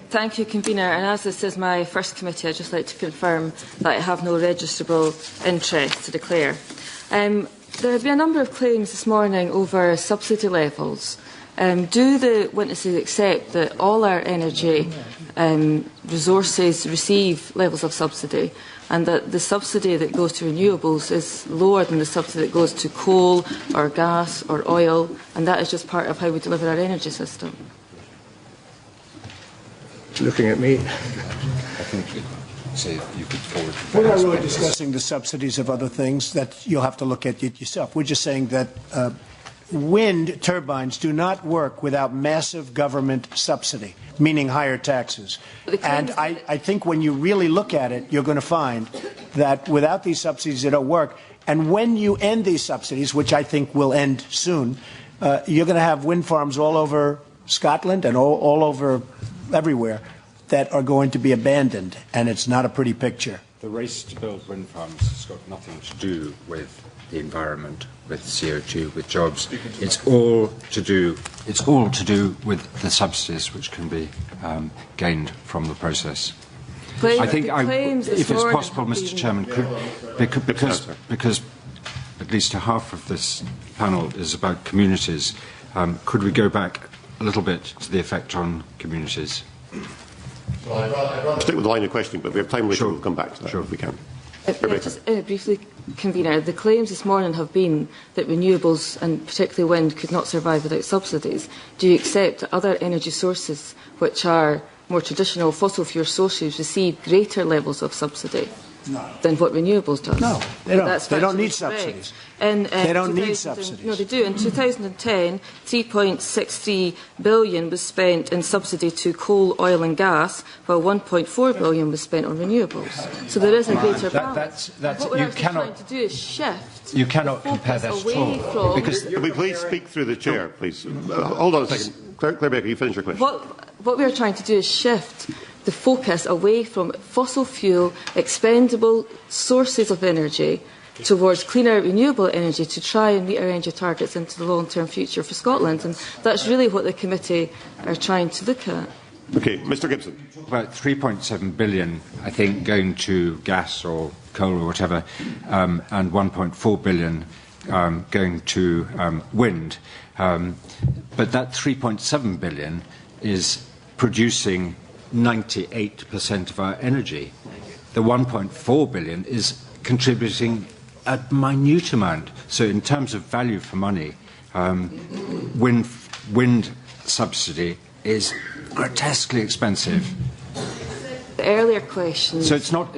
[SPEAKER 13] Thank you, Convener. And as this is my first committee, I'd just like to confirm that I have no registrable interest to declare. There have been a number of claims this morning over subsidy levels. Do the witnesses accept that all our energy resources receive levels of subsidy, and that the subsidy that goes to renewables is lower than the subsidy that goes to coal or gas or oil, and that is just part of how we deliver our energy system?
[SPEAKER 3] Looking at me.
[SPEAKER 4] I think you could forward.
[SPEAKER 2] We're not really discussing the subsidies of other things. That you'll have to look at it yourself. We're just saying that wind turbines do not work without massive government subsidy, meaning higher taxes. And I think when you really look at it, you're going to find that without these subsidies, they don't work. And when you end these subsidies, which I think will end soon, you're going to have wind farms all over Scotland and all over everywhere that are going to be abandoned, and it's not a pretty picture.
[SPEAKER 4] The race to build wind farms has got nothing to do with the environment, with CO2, with jobs. It's all to do with the subsidies which can be gained from the process. I think, if it's possible, Mr. Chairman, because at least half of this panel is about communities, could we go back a little bit to the effect on communities?
[SPEAKER 1] I'll stick with the line of questioning, but we have time later. We'll come back to that if we can.
[SPEAKER 13] Just briefly, Convener, the claims this morning have been that renewables, and particularly wind, could not survive without subsidies. Do you accept that other energy sources, which are more traditional fossil fuel sources, receive greater levels of subsidy? than what renewables does.
[SPEAKER 2] No, they don't.
[SPEAKER 13] That's
[SPEAKER 2] They don't need
[SPEAKER 13] factually correct.
[SPEAKER 2] subsidies. They don't need subsidies.
[SPEAKER 13] No, they do. In 2010, 3.63 billion was spent in subsidy to coal, oil and gas, while 1.4 billion was spent on renewables. So there is a greater balance. What we're actually trying to do is shift.
[SPEAKER 4] You cannot compare that at all.
[SPEAKER 1] Can we please speak through the chair, please? Hold on a second. Claire Baker, you finish your question.
[SPEAKER 13] What we are trying to do is shift the focus away from fossil fuel, expendable sources of energy towards cleaner, renewable energy to try and meet our energy targets into the long-term future for Scotland. And that's really what the committee are trying to look at.
[SPEAKER 1] Okay, Mr Gibson.
[SPEAKER 4] About 3.7 billion, I think, going to gas or coal or whatever, and 1.4 billion going to wind. But that 3.7 billion is producing 98% of our energy. The 1.4 billion is contributing a minute amount. So in terms of value for money, wind subsidy is grotesquely expensive.
[SPEAKER 13] The earlier questions.
[SPEAKER 4] So it's not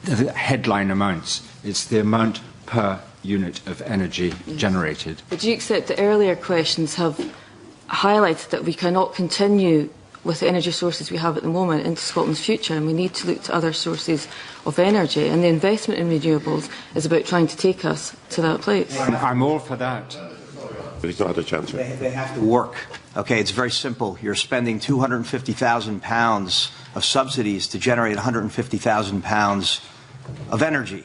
[SPEAKER 4] the headline amounts, it's the amount per unit of energy generated.
[SPEAKER 13] But do you accept that earlier questions have highlighted that we cannot continue with the energy sources we have at the moment into Scotland's future, and we need to look to other sources of energy, and the investment in renewables is about trying to take us to that place?
[SPEAKER 4] I'm all for that.
[SPEAKER 1] But he's not had a chance.
[SPEAKER 6] They have to work. Okay, it's very simple. You're spending £250,000 of subsidies to generate £150,000 of energy.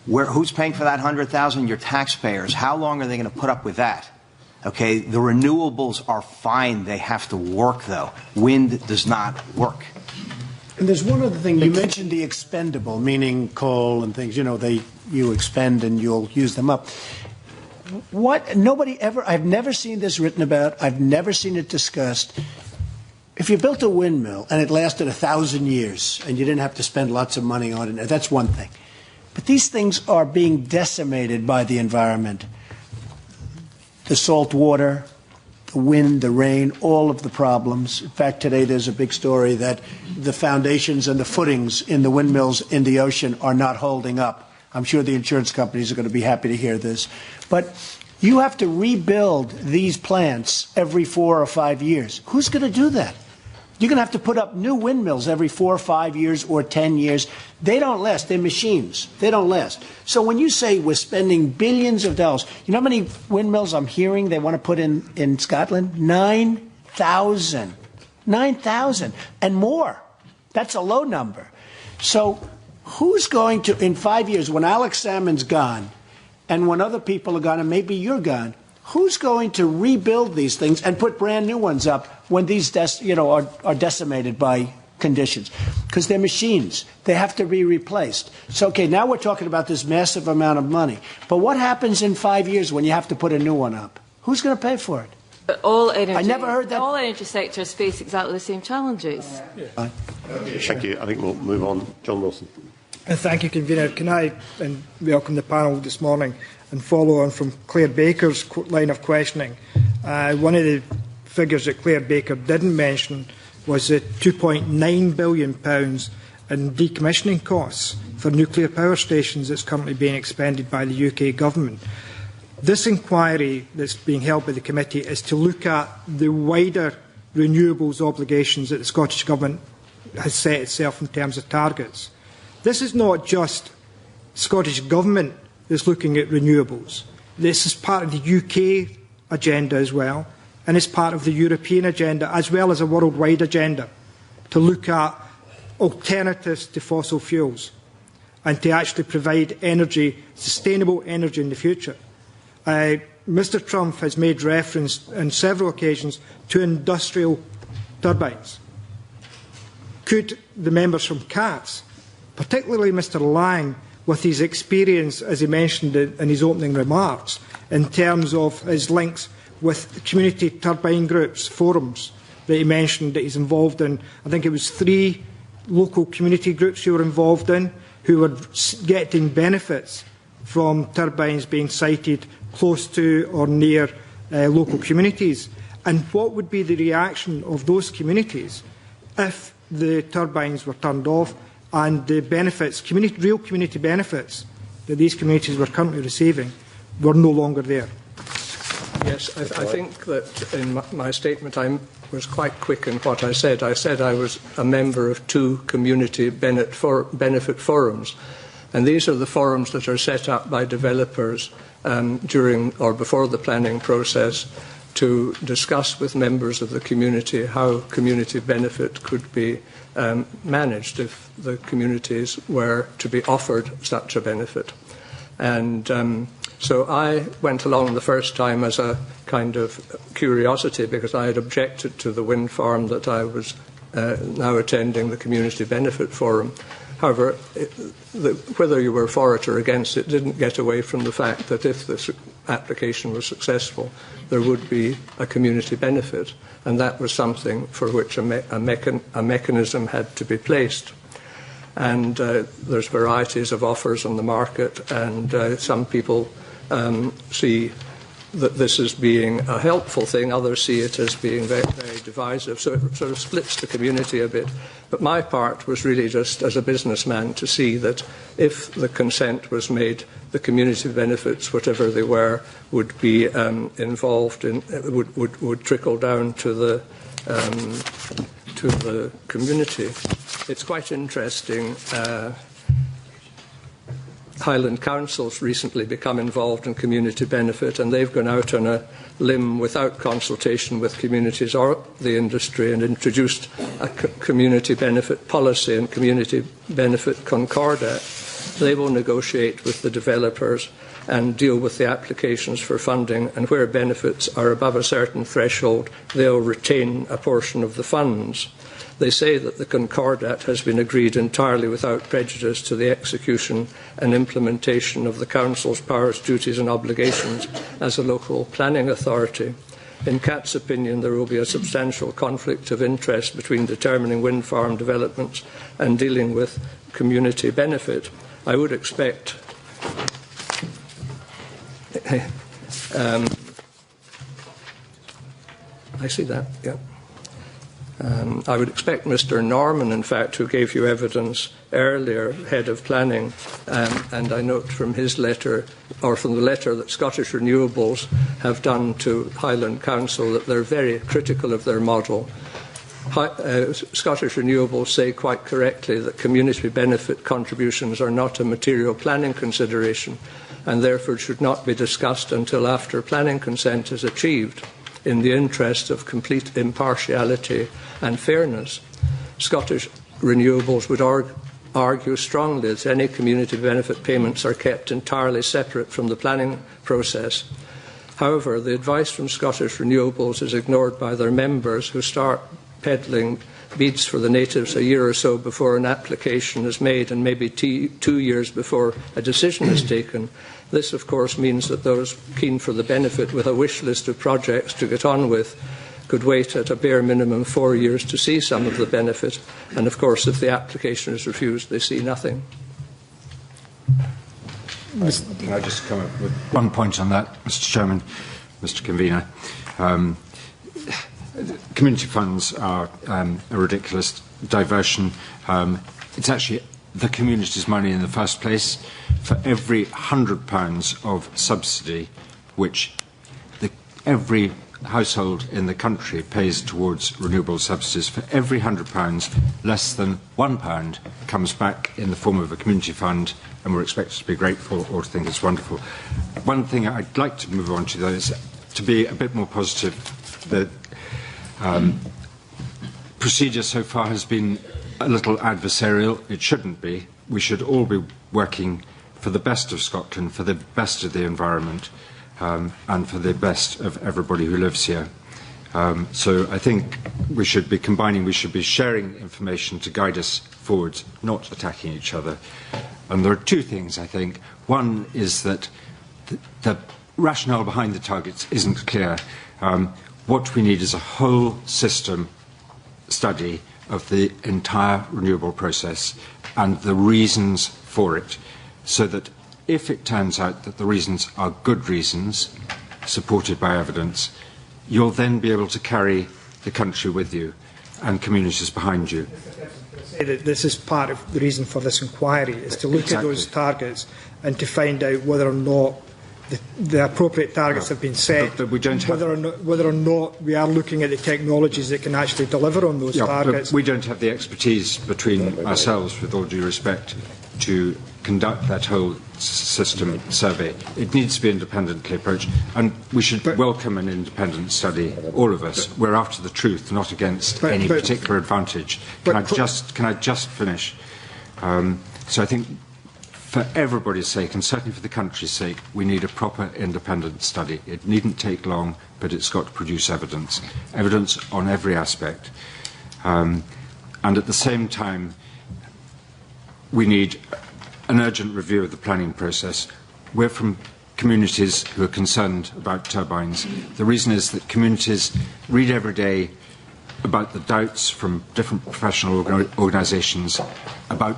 [SPEAKER 6] Who's paying for that $100,000? Your taxpayers. How long are they going to put up with that? Okay, the renewables are fine. They have to work, though. Wind does not work.
[SPEAKER 2] And there's one other thing. You mentioned the expendable, meaning coal and things. You know, you expend and you'll use them up. I've never seen this written about. I've never seen it discussed. If you built a windmill and it lasted 1,000 years and you didn't have to spend lots of money on it, that's one thing. But these things are being decimated by the environment. The salt water, the wind, the rain, all of the problems. In fact, today there's a big story that the foundations and the footings in the windmills in the ocean are not holding up. I'm sure the insurance companies are going to be happy to hear this. But you have to rebuild these plants every 4 or 5 years. Who's going to do that? You're going to have to put up new windmills every 4 or 5 years or 10 years. They don't last. They're machines. They don't last. So when you say we're spending billions of dollars, you know how many windmills I'm hearing they want to put in Scotland? 9,000. 9,000 and more. That's a low number. So who's going to, in 5 years, when Alex Salmond's gone and when other people are gone and maybe you're gone, who's going to rebuild these things and put brand new ones up when these are decimated by conditions? Because they're machines. They have to be replaced. So, okay, now we're talking about this massive amount of money. But what happens in 5 years when you have to put a new one up? Who's going to pay for it?
[SPEAKER 13] But all energy,
[SPEAKER 2] I never heard that.
[SPEAKER 13] All energy sectors face exactly the same challenges.
[SPEAKER 1] Thank you. I think we'll move on. John Wilson.
[SPEAKER 14] Thank you, Convener. Can I welcome the panel this morning and follow on from Claire Baker's line of questioning? One of the figures that Claire Baker didn't mention was the £2.9 billion in decommissioning costs for nuclear power stations that's currently being expended by the UK government. This inquiry that's being held by the committee is to look at the wider renewables obligations that the Scottish Government has set itself in terms of targets. This is not just Scottish Government that's looking at renewables. This is part of the UK agenda as well, and it's part of the European agenda as well as a worldwide agenda to look at alternatives to fossil fuels and to actually provide energy, sustainable energy in the future. Mr Trump has made reference on several occasions to industrial turbines. Could the members from CATS, particularly Mr Lang, with his experience, as he mentioned in his opening remarks, in terms of his links with community turbine groups, forums that he mentioned that he's involved in. I think it was 3 local community groups who were involved in, who were getting benefits from turbines being sited close to or near local communities. And what would be the reaction of those communities if the turbines were turned off and the benefits, real community benefits that these communities were currently receiving were no longer there.
[SPEAKER 3] Yes, I think that in my statement I was quite quick in what I said. I said I was a member of 2 community benefit forums, and these are the forums that are set up by developers during or before the planning process to discuss with members of the community how community benefit could be managed if the communities were to be offered such a benefit. And so I went along the first time as a kind of curiosity because I had objected to the wind farm that I was now attending the Community Benefit Forum. However, whether you were for it or against it didn't get away from the fact that if this application was successful, there would be a community benefit, and that was something for which a mechanism had to be placed. And there's varieties of offers on the market, and some people see that this as being a helpful thing, others see it as being very, very divisive. So it sort of splits the community a bit. But my part was really just as a businessman to see that if the consent was made, the community benefits, whatever they were, would be involved in, would trickle down to the community. It's quite interesting. Highland Council's recently become involved in community benefit, and they've gone out on a limb without consultation with communities or the industry and introduced a community benefit policy and community benefit concordat. They will negotiate with the developers and deal with the applications for funding, and where benefits are above a certain threshold, they'll retain a portion of the funds. They say that the concordat has been agreed entirely without prejudice to the execution and implementation of the Council's powers, duties and obligations as a local planning authority. In Cat's opinion, there will be a substantial conflict of interest between determining wind farm developments and dealing with community benefit. I would expect I see that, yeah. I would expect Mr. Norman, in fact, who gave you evidence earlier, head of planning, and I note from his letter, or from the letter that Scottish Renewables have done to Highland Council, that they're very critical of their model. Scottish Renewables say quite correctly that community benefit contributions are not a material planning consideration and therefore should not be discussed until after planning consent is achieved, in the interest of complete impartiality and fairness. Scottish Renewables would argue strongly that any community benefit payments are kept entirely separate from the planning process. However, the advice from Scottish Renewables is ignored by their members, who start peddling beads for the natives a year or so before an application is made and maybe 2 years before a decision is taken. This, of course, means that those keen for the benefit with a wish list of projects to get on with could wait at a bare minimum 4 years to see some of the benefit. And, of course, if the application is refused, they see nothing.
[SPEAKER 4] Can I just come up with one point on that, Mr. Chairman, Mr. Convener? Community funds are a ridiculous diversion. It's actually the community's money in the first place. For every £100 of subsidy, which every household in the country pays towards renewable subsidies, for every £100, less than £1 comes back in the form of a community fund, and we're expected to be grateful or to think it's wonderful. One thing I'd like to move on to, though, is to be a bit more positive. The procedure so far has been a little adversarial. It shouldn't be. We should all be working for the best of Scotland, for the best of the environment, and for the best of everybody who lives here. So I think we should be combining, we should be sharing information to guide us forward, not attacking each other. And there are two things, I think. One is that the rationale behind the targets isn't clear. What we need is a whole system study of the entire renewable process and the reasons for it, so that if it turns out that the reasons are good reasons, supported by evidence, you'll then be able to carry the country with you and communities behind you.
[SPEAKER 14] say that this is part of the reason for this inquiry, is to look at those targets and to find out whether or not the appropriate targets have been set,
[SPEAKER 4] but we don't have
[SPEAKER 14] whether or not we are looking at the technologies that can actually deliver on those targets.
[SPEAKER 4] But we don't have the expertise between ourselves, with all due respect, to conduct that whole system survey. It needs to be independently approached, and we should welcome an independent study, all of us. We're after the truth, not against any particular advantage. Can I just finish? So I think, for everybody's sake, and certainly for the country's sake, we need a proper independent study. It needn't take long, but it's got to produce evidence on every aspect. And at the same time, we need an urgent review of the planning process. We're from communities who are concerned about turbines. The reason is that communities read every day about the doubts from different professional organisations about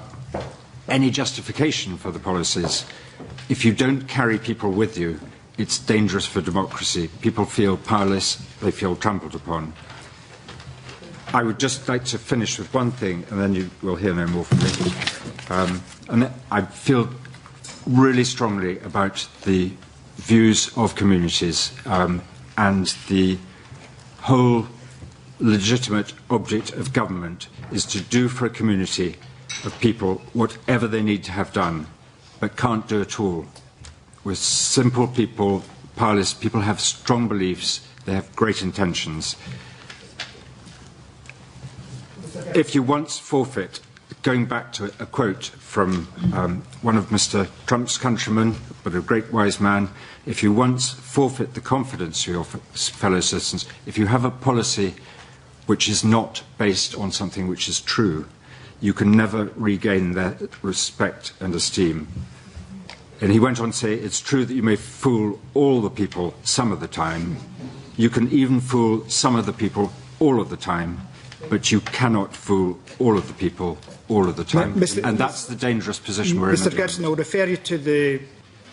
[SPEAKER 4] any justification for the policies. If you don't carry people with you, it's dangerous for democracy. People feel powerless, they feel trampled upon. I would just like to finish with one thing, and then you will hear no more from me. And I feel really strongly about the views of communities and the whole legitimate object of government is to do for a community of people whatever they need to have done, but can't do it all. We're simple people, powerless people, have strong beliefs, they have great intentions. If you once forfeit, going back to a quote from one of Mr. Trump's countrymen, but a great wise man, if you once forfeit the confidence of your fellow citizens, if you have a policy which is not based on something which is true, you can never regain their respect and esteem. And he went on to say, it's true that you may fool all the people some of the time. You can even fool some of the people all of the time, but you cannot fool all of the people all of the time. And that's the dangerous position we're in.
[SPEAKER 14] Mr. Gibson, I'll refer you to the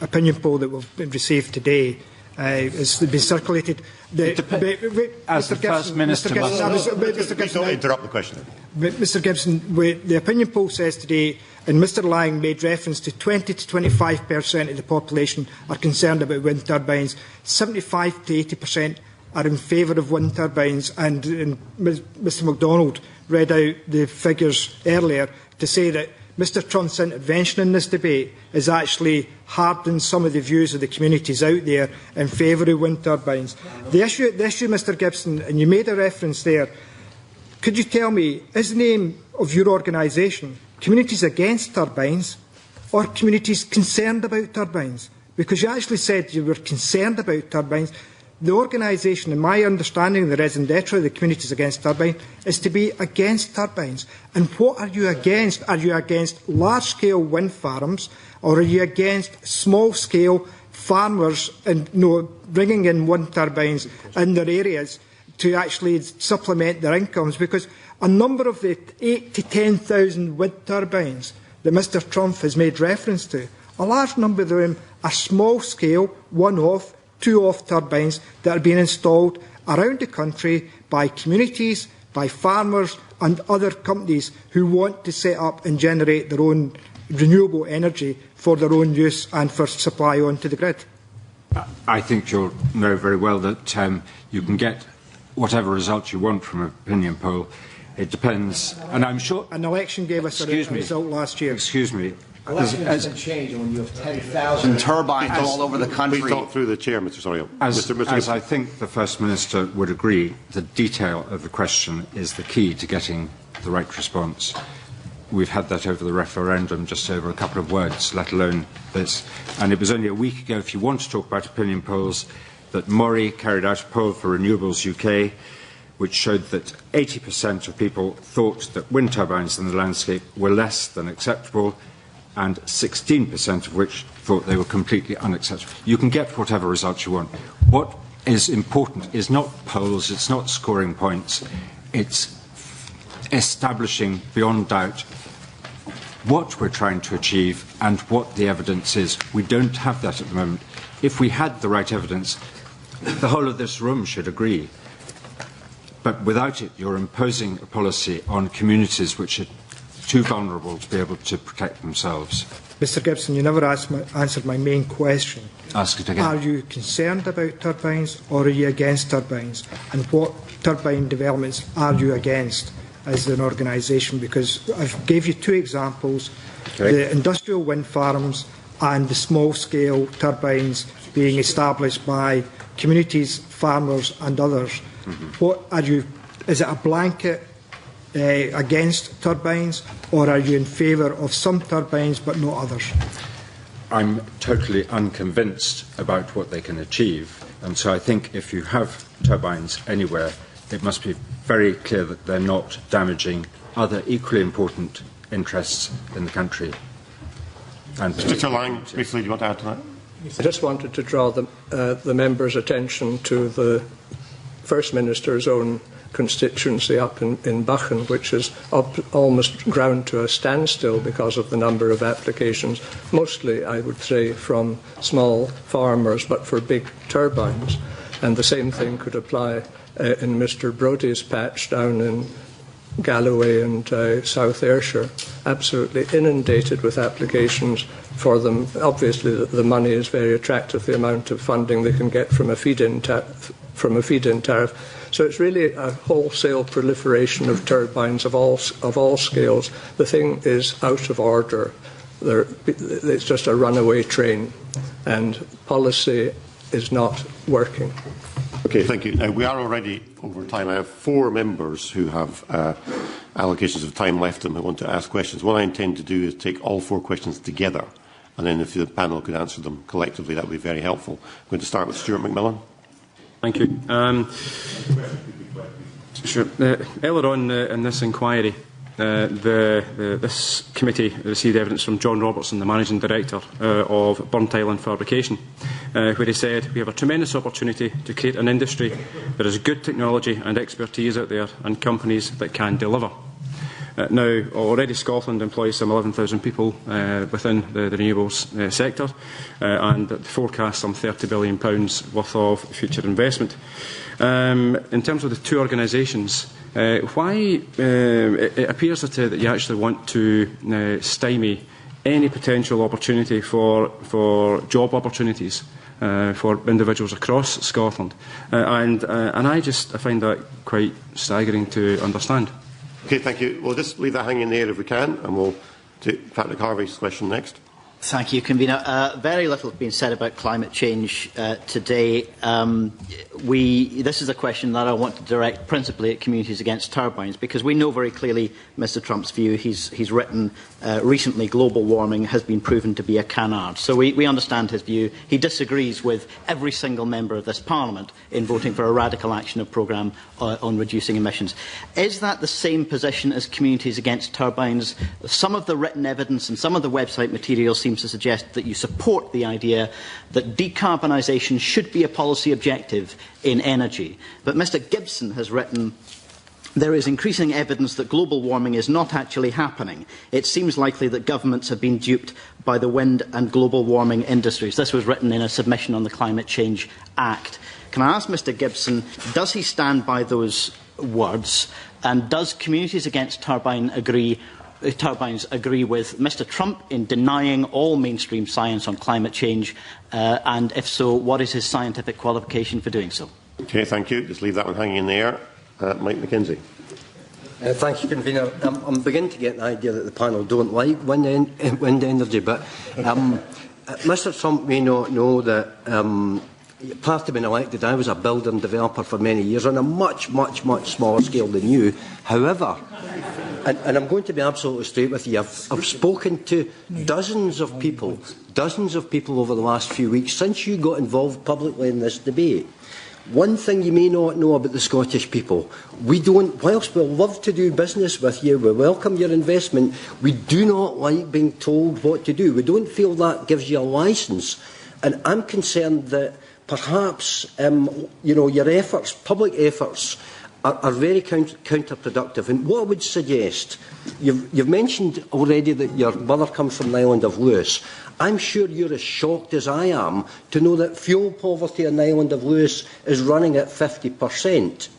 [SPEAKER 14] opinion poll that we've received today. It's been circulated.
[SPEAKER 4] As the First Minister
[SPEAKER 1] Please don't interrupt the question.
[SPEAKER 14] Mr. Gibson, the opinion poll says today, and Mr. Lang made reference to 20 to 25% of the population are concerned about wind turbines, 75 to 80% are in favour of wind turbines, and Mr. MacDonald read out the figures earlier to say that Mr. Trump's intervention in this debate has actually hardened some of the views of the communities out there in favour of wind turbines. The issue, Mr. Gibson, and you made a reference there, could you tell me, is the name of your organisation Communities Against Turbines or Communities Concerned About Turbines? Because you actually said you were concerned about turbines. The organisation, in my understanding of the raison d'etre of the Communities Against Turbines, is to be against turbines. And what are you against? Are you against large-scale wind farms, or are you against small-scale farmers and bringing in wind turbines in their areas to actually supplement their incomes? Because a number of the 8,000 to 10,000 wind turbines that Mr. Trump has made reference to, a large number of them are small-scale, one-off, two-off turbines that are being installed around the country by communities, by farmers and other companies who want to set up and generate their own renewable energy for their own use and for supply onto the grid.
[SPEAKER 4] I think you'll know very well that you can get whatever result you want from an opinion poll. It depends, and I'm sure
[SPEAKER 14] an election gave us a result last year.
[SPEAKER 4] Excuse me.
[SPEAKER 6] Election doesn't change when you have 10,000 turbines all over the country.
[SPEAKER 1] Please talk through the chair, Mr. Sorrell.
[SPEAKER 4] As I think the First Minister would agree, the detail of the question is the key to getting the right response. We've had that over the referendum, just over a couple of words, let alone this. And it was only a week ago, if you want to talk about opinion polls, that Mori carried out a poll for Renewables UK, which showed that 80% of people thought that wind turbines in the landscape were less than acceptable, and 16% of which thought they were completely unacceptable. You can get whatever results you want. What is important is not polls, it's not scoring points, it's establishing beyond doubt what we're trying to achieve and what the evidence is. We don't have that at the moment. If we had the right evidence, the whole of this room should agree. But without it, you're imposing a policy on communities which are too vulnerable to be able to protect themselves.
[SPEAKER 14] Mr Gibson, you never answered my main question.
[SPEAKER 4] Ask it again.
[SPEAKER 14] Are you concerned about turbines or are you against turbines? And what turbine developments are you against as an organisation? Because I've gave you two examples, the industrial wind farms and the small-scale turbines being established by communities, farmers and others. What are you? Is it a blanket against turbines, or are you in favour of some turbines but not others?
[SPEAKER 4] I'm totally unconvinced about what they can achieve, and so I think if you have turbines anywhere, it must be very clear that they're not damaging other equally important interests in the country. And
[SPEAKER 1] Mr Lang, briefly, do you want to add to that?
[SPEAKER 3] I just wanted to draw the member's attention to the First Minister's own constituency up in Bachen, which is almost ground to a standstill because of the number of applications, mostly, I would say, from small farmers, but for big turbines. And the same thing could apply in Mr Brodie's patch down in Galloway and South Ayrshire, absolutely inundated with applications for them. Obviously, the money is very attractive, the amount of funding they can get from a feed-in tariff. So it's really a wholesale proliferation of turbines of all scales. The thing is out of order. It's just a runaway train, and policy is not working.
[SPEAKER 1] Okay, thank you. Now, we are already over time. I have 4 members who have allocations of time left and who want to ask questions. What I intend to do is take all 4 questions together, and then if the panel could answer them collectively, that would be very helpful. I'm going to start with Stuart McMillan.
[SPEAKER 9] Thank you. Sure. Earlier on in this inquiry, this committee received evidence from John Robertson, the Managing Director of Burnt Island Fabrication, where he said, "We have a tremendous opportunity to create an industry. There is good technology and expertise out there and companies that can deliver." Now, already Scotland employs some 11,000 people within the renewables sector, and forecasts some £30 billion worth of future investment. In terms of the 2 organisations, why it appears that you actually want to stymie any potential opportunity for job opportunities for individuals across Scotland, and I find that quite staggering to understand.
[SPEAKER 1] Okay, thank you. We'll just leave that hanging there if we can, and we'll take Patrick Harvey's question next.
[SPEAKER 8] Thank you, Convener. Very little has been said about climate change today. This is a question that I want to direct principally at Communities Against Turbines, because we know very clearly Mr Trump's view. He's written recently global warming has been proven to be a canard. So we understand his view. He disagrees with every single member of this Parliament in voting for a radical action of programme on reducing emissions. Is that the same position as Communities Against Turbines? Some of the written evidence and some of the website material seems to suggest that you support the idea that decarbonisation should be a policy objective in energy. But Mr Gibson has written, "There is increasing evidence that global warming is not actually happening. It seems likely that governments have been duped by the wind and global warming industries." This was written in a submission on the Climate Change Act. Can I ask Mr Gibson, does he stand by those words, and does Communities Against Turbines agree with Mr Trump in denying all mainstream science on climate change, and if so, what is his scientific qualification for doing so?
[SPEAKER 1] Okay, thank you. Just leave that one hanging in the air. Mike McKenzie.
[SPEAKER 7] Thank you, Convener. I'm beginning to get the idea that the panel don't like wind energy, but Mr Trump may not know that prior to being elected, I was a builder and developer for many years on a much, much, much smaller scale than you. However, and I'm going to be absolutely straight with you, I've spoken to dozens of people over the last few weeks since you got involved publicly in this debate. One thing you may not know about the Scottish people, whilst we love to do business with you, we welcome your investment, we do not like being told what to do. We don't feel that gives you a licence. And I'm concerned that perhaps your efforts, public efforts, are very counterproductive. And what I would suggest, you've mentioned already that your mother comes from the island of Lewis. I'm sure you're as shocked as I am to know that fuel poverty on the island of Lewis is running at 50%.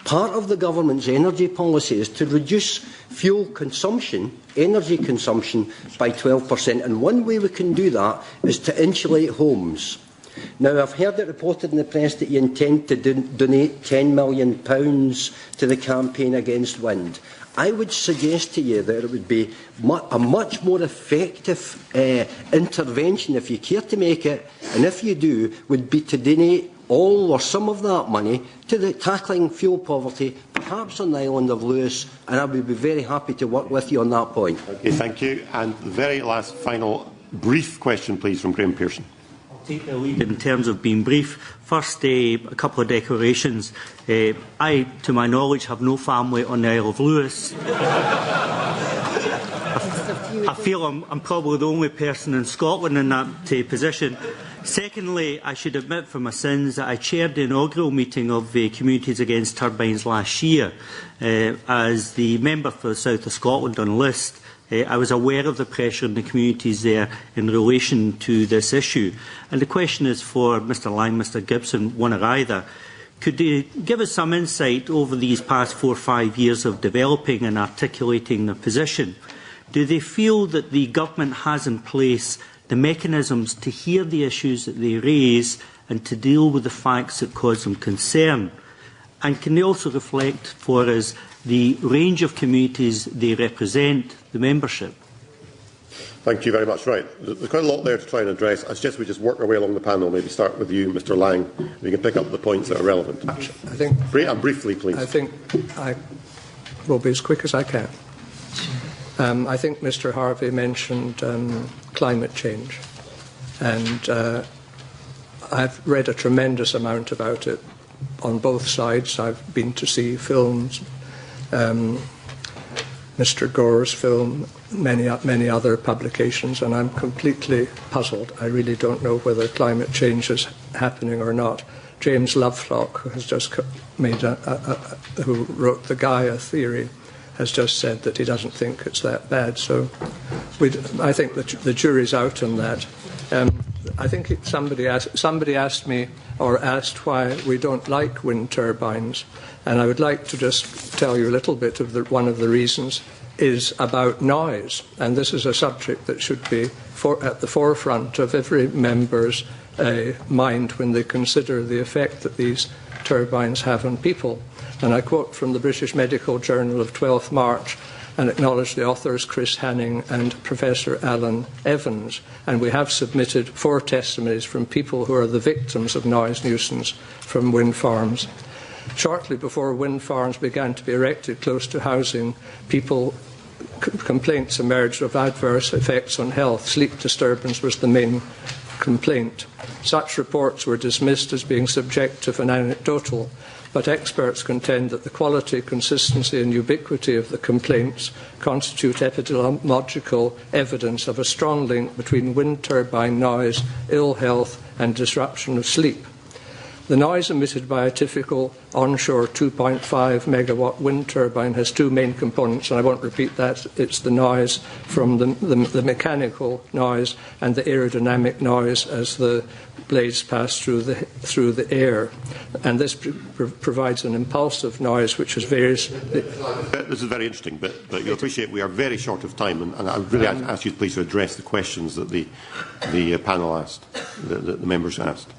[SPEAKER 7] Part of the government's energy policy is to reduce fuel consumption, energy consumption, by 12%. And one way we can do that is to insulate homes. Now, I've heard it reported in the press that you intend to donate £10 million to the campaign against wind. I would suggest to you that it would be a much more effective intervention, if you care to make it, and if you do, would be to donate all or some of that money to tackling fuel poverty, perhaps on the island of Lewis, and I would be very happy to work with you on that point.
[SPEAKER 1] Okay, thank you. And the very last final brief question, please, from Graham Pearson.
[SPEAKER 15] Take the lead in terms of being brief. First, a couple of declarations. I, to my knowledge, have no family on the Isle of Lewis. I feel I'm probably the only person in Scotland in that position. Secondly, I should admit for my sins that I chaired the inaugural meeting of Communities Against Turbines last year. As the member for the South of Scotland on list, I was aware of the pressure in the communities there in relation to this issue. And the question is for Mr Lang, Mr Gibson, one or either. Could you give us some insight over these past 4 or 5 years of developing and articulating the position? Do they feel that the government has in place the mechanisms to hear the issues that they raise and to deal with the facts that cause them concern? And can they also reflect for us the range of communities they represent, the membership?
[SPEAKER 1] Thank you very much. Right. There's quite a lot there to try and address. I suggest we just work our way along the panel. Maybe start with you, Mr Lang. We can pick up the points that are relevant.
[SPEAKER 3] I think,
[SPEAKER 1] briefly, please.
[SPEAKER 3] I think I will be as quick as I can. I think Mr Harvey mentioned climate change. And I've read a tremendous amount about it on both sides. I've been to see films, Mr Gore's film, many other publications, and I'm completely puzzled. I really don't know whether climate change is happening or not. James Lovelock, who has just who wrote the Gaia theory, has just said that he doesn't think it's that bad. So I think that the jury's out on that. I think somebody asked me or asked why we don't like wind turbines, and I would like to just tell you a little bit of one of the reasons is about noise, and this is a subject that should be at the forefront of every member's mind when they consider the effect that these turbines have on people. And I quote from the British Medical Journal of 12th March and acknowledge the authors Chris Hanning and Professor Alan Evans. And we have submitted 4 testimonies from people who are the victims of noise nuisance from wind farms. Shortly before wind farms began to be erected close to housing, complaints emerged of adverse effects on health. Sleep disturbance was the main complaint. Such reports were dismissed as being subjective and anecdotal, but experts contend that the quality, consistency and ubiquity of the complaints constitute epidemiological evidence of a strong link between wind turbine noise, ill health and disruption of sleep. The noise emitted by a typical onshore 2.5 megawatt wind turbine has 2 main components, and I won't repeat that. It's the noise from the mechanical noise and the aerodynamic noise as the blades pass through the air. And this provides an impulsive noise which has various...
[SPEAKER 1] This is very interesting, but you'll appreciate we are very short of time, and I would really ask you please to address the questions that the panel asked, the members asked.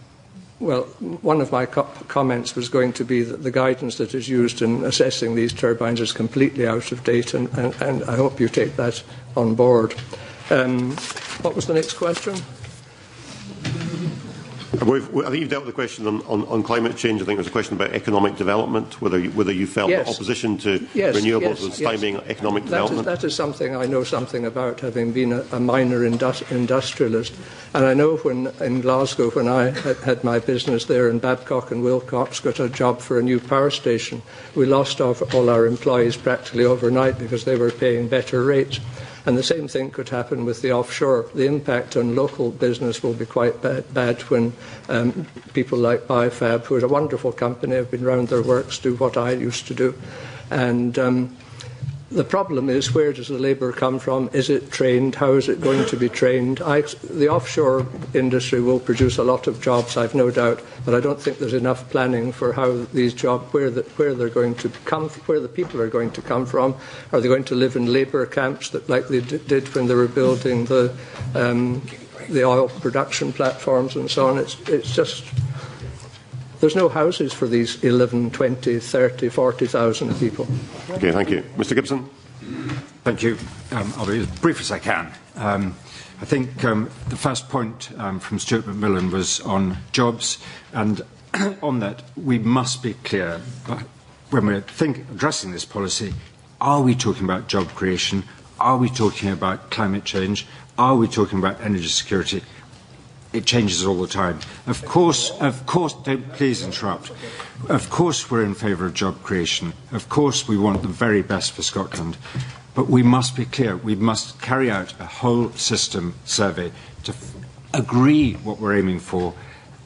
[SPEAKER 3] Well, one of my comments was going to be that the guidance that is used in assessing these turbines is completely out of date, and I hope you take that on board. What was the next question?
[SPEAKER 1] I think you've dealt with the question on climate change. I think there's a question about economic development, whether you felt that opposition to renewables was stymieing economic development.
[SPEAKER 3] That is something I know something about, having been a minor industrialist. And I know when in Glasgow, when I had my business there, and Babcock and Wilcox got a job for a new power station, we lost all our employees practically overnight because they were paying better rates. And the same thing could happen with the offshore. The impact on local business will be quite bad when people like Bifab, who is a wonderful company, have been round their works, do what I used to do. And The problem is, where does the labour come from? Is it trained? How is it going to be trained? The offshore industry will produce a lot of jobs, I've no doubt, but I don't think there's enough planning for how these jobs, where they're going to come, where the people are going to come from. Are they going to live in labour camps like they did when they were building the oil production platforms and so on? It's just... There's no houses for these 11, 20, 30, 40,000 people.
[SPEAKER 1] Okay, thank you. Mr Gibson.
[SPEAKER 4] Thank you. I'll be as brief as I can. I think the first point from Stuart McMillan was on jobs, and on that we must be clear when we're addressing this policy. Are we talking about job creation? Are we talking about climate change? Are we talking about energy security? It changes all the time. Of course, don't please interrupt. Of course we're in favour of job creation. Of course we want the very best for Scotland. But we must be clear. We must carry out a whole system survey to agree what we're aiming for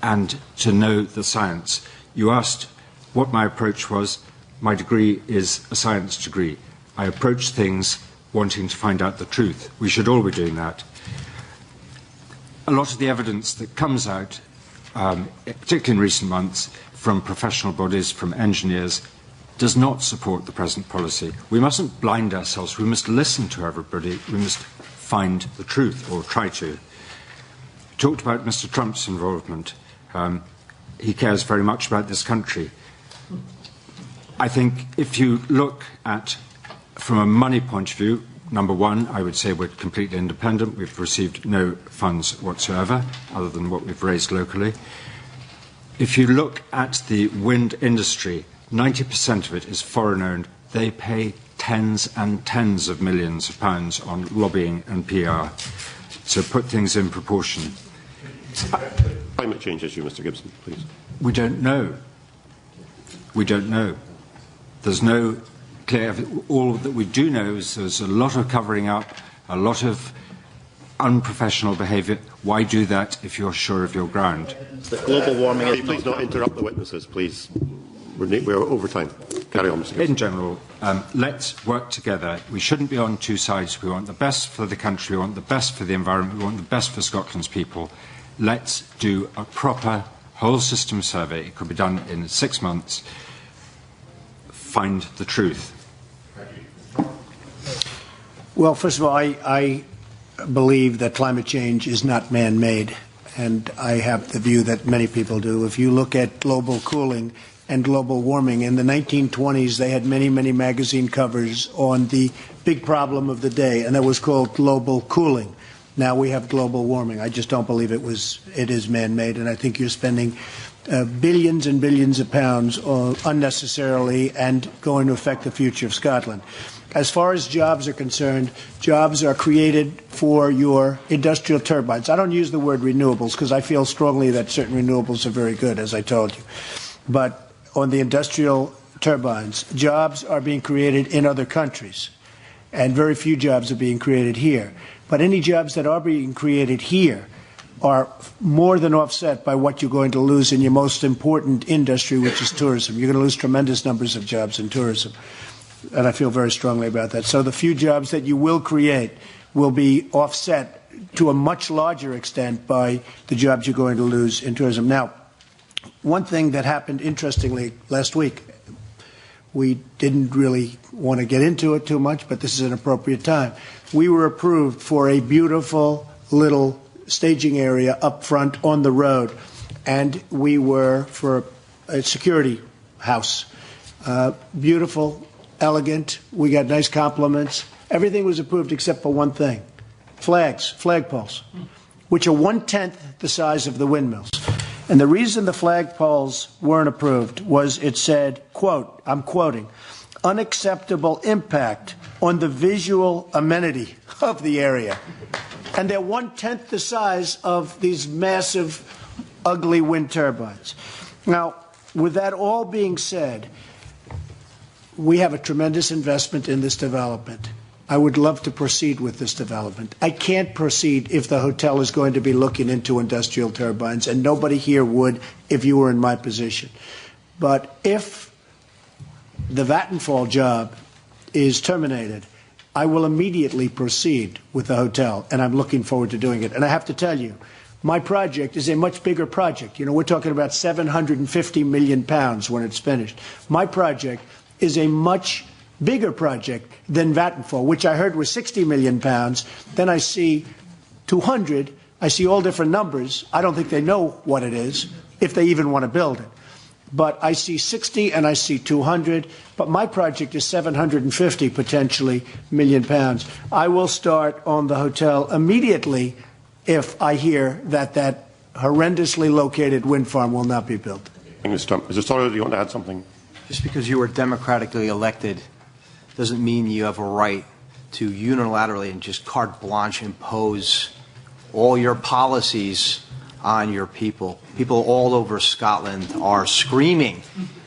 [SPEAKER 4] and to know the science. You asked what my approach was. My degree is a science degree. I approach things wanting to find out the truth. We should all be doing that. A lot of the evidence that comes out, particularly in recent months, from professional bodies, from engineers, does not support the present policy. We mustn't blind ourselves. We must listen to everybody. We must find the truth, or try to. You talked about Mr Trump's involvement. He cares very much about this country. I think if you look at, from a money point of view, number one, I would say we're completely independent. We've received no funds whatsoever, other than what we've raised locally. If you look at the wind industry, 90% of it is foreign-owned. They pay tens and tens of millions of pounds on lobbying and PR. So put things in proportion.
[SPEAKER 1] Climate change issue, Mr Gibson, please.
[SPEAKER 4] We don't know. We don't know. There's no clear. All that we do know is there's a lot of covering up, a lot of unprofessional behaviour. Why do that if you're sure of your ground?
[SPEAKER 1] The global warming is please not interrupt the witnesses, please. We're over time. Carry on, Mr Gibson.
[SPEAKER 4] In general, let's work together. We shouldn't be on two sides. We want the best for the country, we want the best for the environment, we want the best for Scotland's people. Let's do a proper whole system survey. It could be done in 6 months. Find the truth.
[SPEAKER 2] Well, first of all, I believe that climate change is not man-made, and I have the view that many people do. If you look at global cooling and global warming, in the 1920s they had many, many magazine covers on the big problem of the day, and that was called global cooling. Now we have global warming. I just don't believe it is man-made, and I think you're spending billions and billions of pounds unnecessarily and going to affect the future of Scotland. As far as jobs are concerned, jobs are created for your industrial turbines. I don't use the word renewables because I feel strongly that certain renewables are very good, as I told you. But on the industrial turbines, jobs are being created in other countries, and very few jobs are being created here. But any jobs that are being created here are more than offset by what you're going to lose in your most important industry, which is tourism. You're going to lose tremendous numbers of jobs in tourism, and I feel very strongly about that. So the few jobs that you will create will be offset to a much larger extent by the jobs you're going to lose in tourism. Now, one thing that happened interestingly last week, we didn't really want to get into it too much, but this is an appropriate time. We were approved for a beautiful little staging area up front on the road, and we were for a security house. Beautiful, elegant, we got nice compliments. Everything was approved except for one thing: flagpoles, which are 1/10 the size of the windmills. And the reason the flagpoles weren't approved was it said, quote, I'm quoting, unacceptable impact on the visual amenity of the area. And they're 1/10 the size of these massive, ugly wind turbines. Now, with that all being said, we have a tremendous investment in this development. I would love to proceed with this development. I can't proceed if the hotel is going to be looking into industrial turbines, and nobody here would if you were in my position. But if the Vattenfall job is terminated, I will immediately proceed with the hotel, and I'm looking forward to doing it. And I have to tell you, my project is a much bigger project. You know, we're talking about £750 million when it's finished. My project is a much bigger project than Vattenfall, which I heard was £60 million. Then I see 200. I see all different numbers. I don't think they know what it is, if they even want to build it. But I see 60 and I see 200. But my project is 750 potentially million pounds. I will start on the hotel immediately if I hear that that horrendously located wind farm will not be built.
[SPEAKER 1] Mr. Trump, Mr. Stoddart, do you want to add something?
[SPEAKER 6] Just because you were democratically elected doesn't mean you have a right to unilaterally and just carte blanche impose all your policies on your people. People all over Scotland are screaming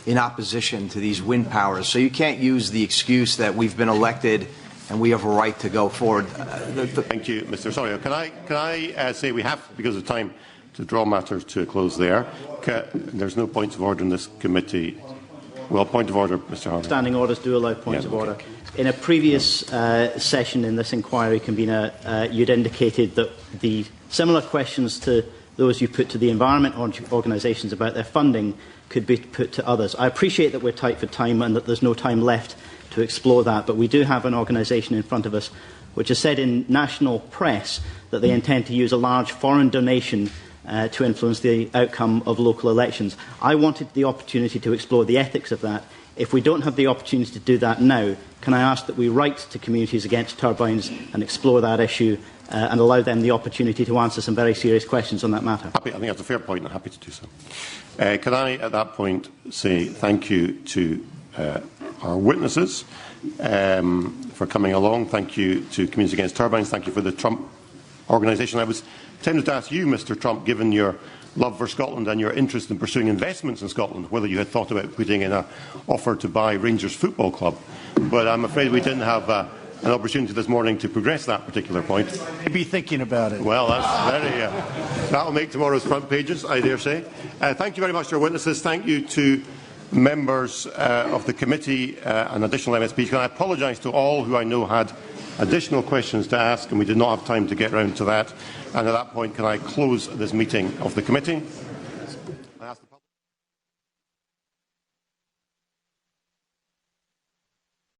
[SPEAKER 6] in opposition to these wind powers. So you can't use the excuse that we've been elected and we have a right to go forward.
[SPEAKER 1] Thank you, Mr. Sorio. Can I say we have, because of time, to draw matters to a close there? There's no points of order in this committee. Well, point of order, Mr. Harvey.
[SPEAKER 8] Standing orders do allow points of order. In a previous session in this inquiry, convener, you'd indicated that the similar questions to those you put to the environment organisations about their funding could be put to others. I appreciate that we're tight for time and that there's no time left to explore that, but we do have an organisation in front of us which has said in national press that they intend to use a large foreign donation to influence the outcome of local elections. I wanted the opportunity to explore the ethics of that. If we don't have the opportunity to do that now, can I ask that we write to Communities Against Turbines and explore that issue and allow them the opportunity to answer some very serious questions on that matter?
[SPEAKER 1] I think that's a fair point, and I'm happy to do so. Can I, at that point, say thank you to our witnesses for coming along. Thank you to Communities Against Turbines. Thank you for the Trump organisation. I was tempted to ask you, Mr. Trump, given your love for Scotland and your interest in pursuing investments in Scotland, whether you had thought about putting in an offer to buy Rangers Football Club. But I'm afraid we didn't have an opportunity this morning to progress that particular point.
[SPEAKER 2] Be thinking about it.
[SPEAKER 1] Well, that's very. That will make tomorrow's front pages, I dare say. Thank you very much to our witnesses. Thank you to members of the committee and additional MSPs. Can I apologise to all who I know had additional questions to ask, and we did not have time to get round to that. And at that point, can I close this meeting of the committee?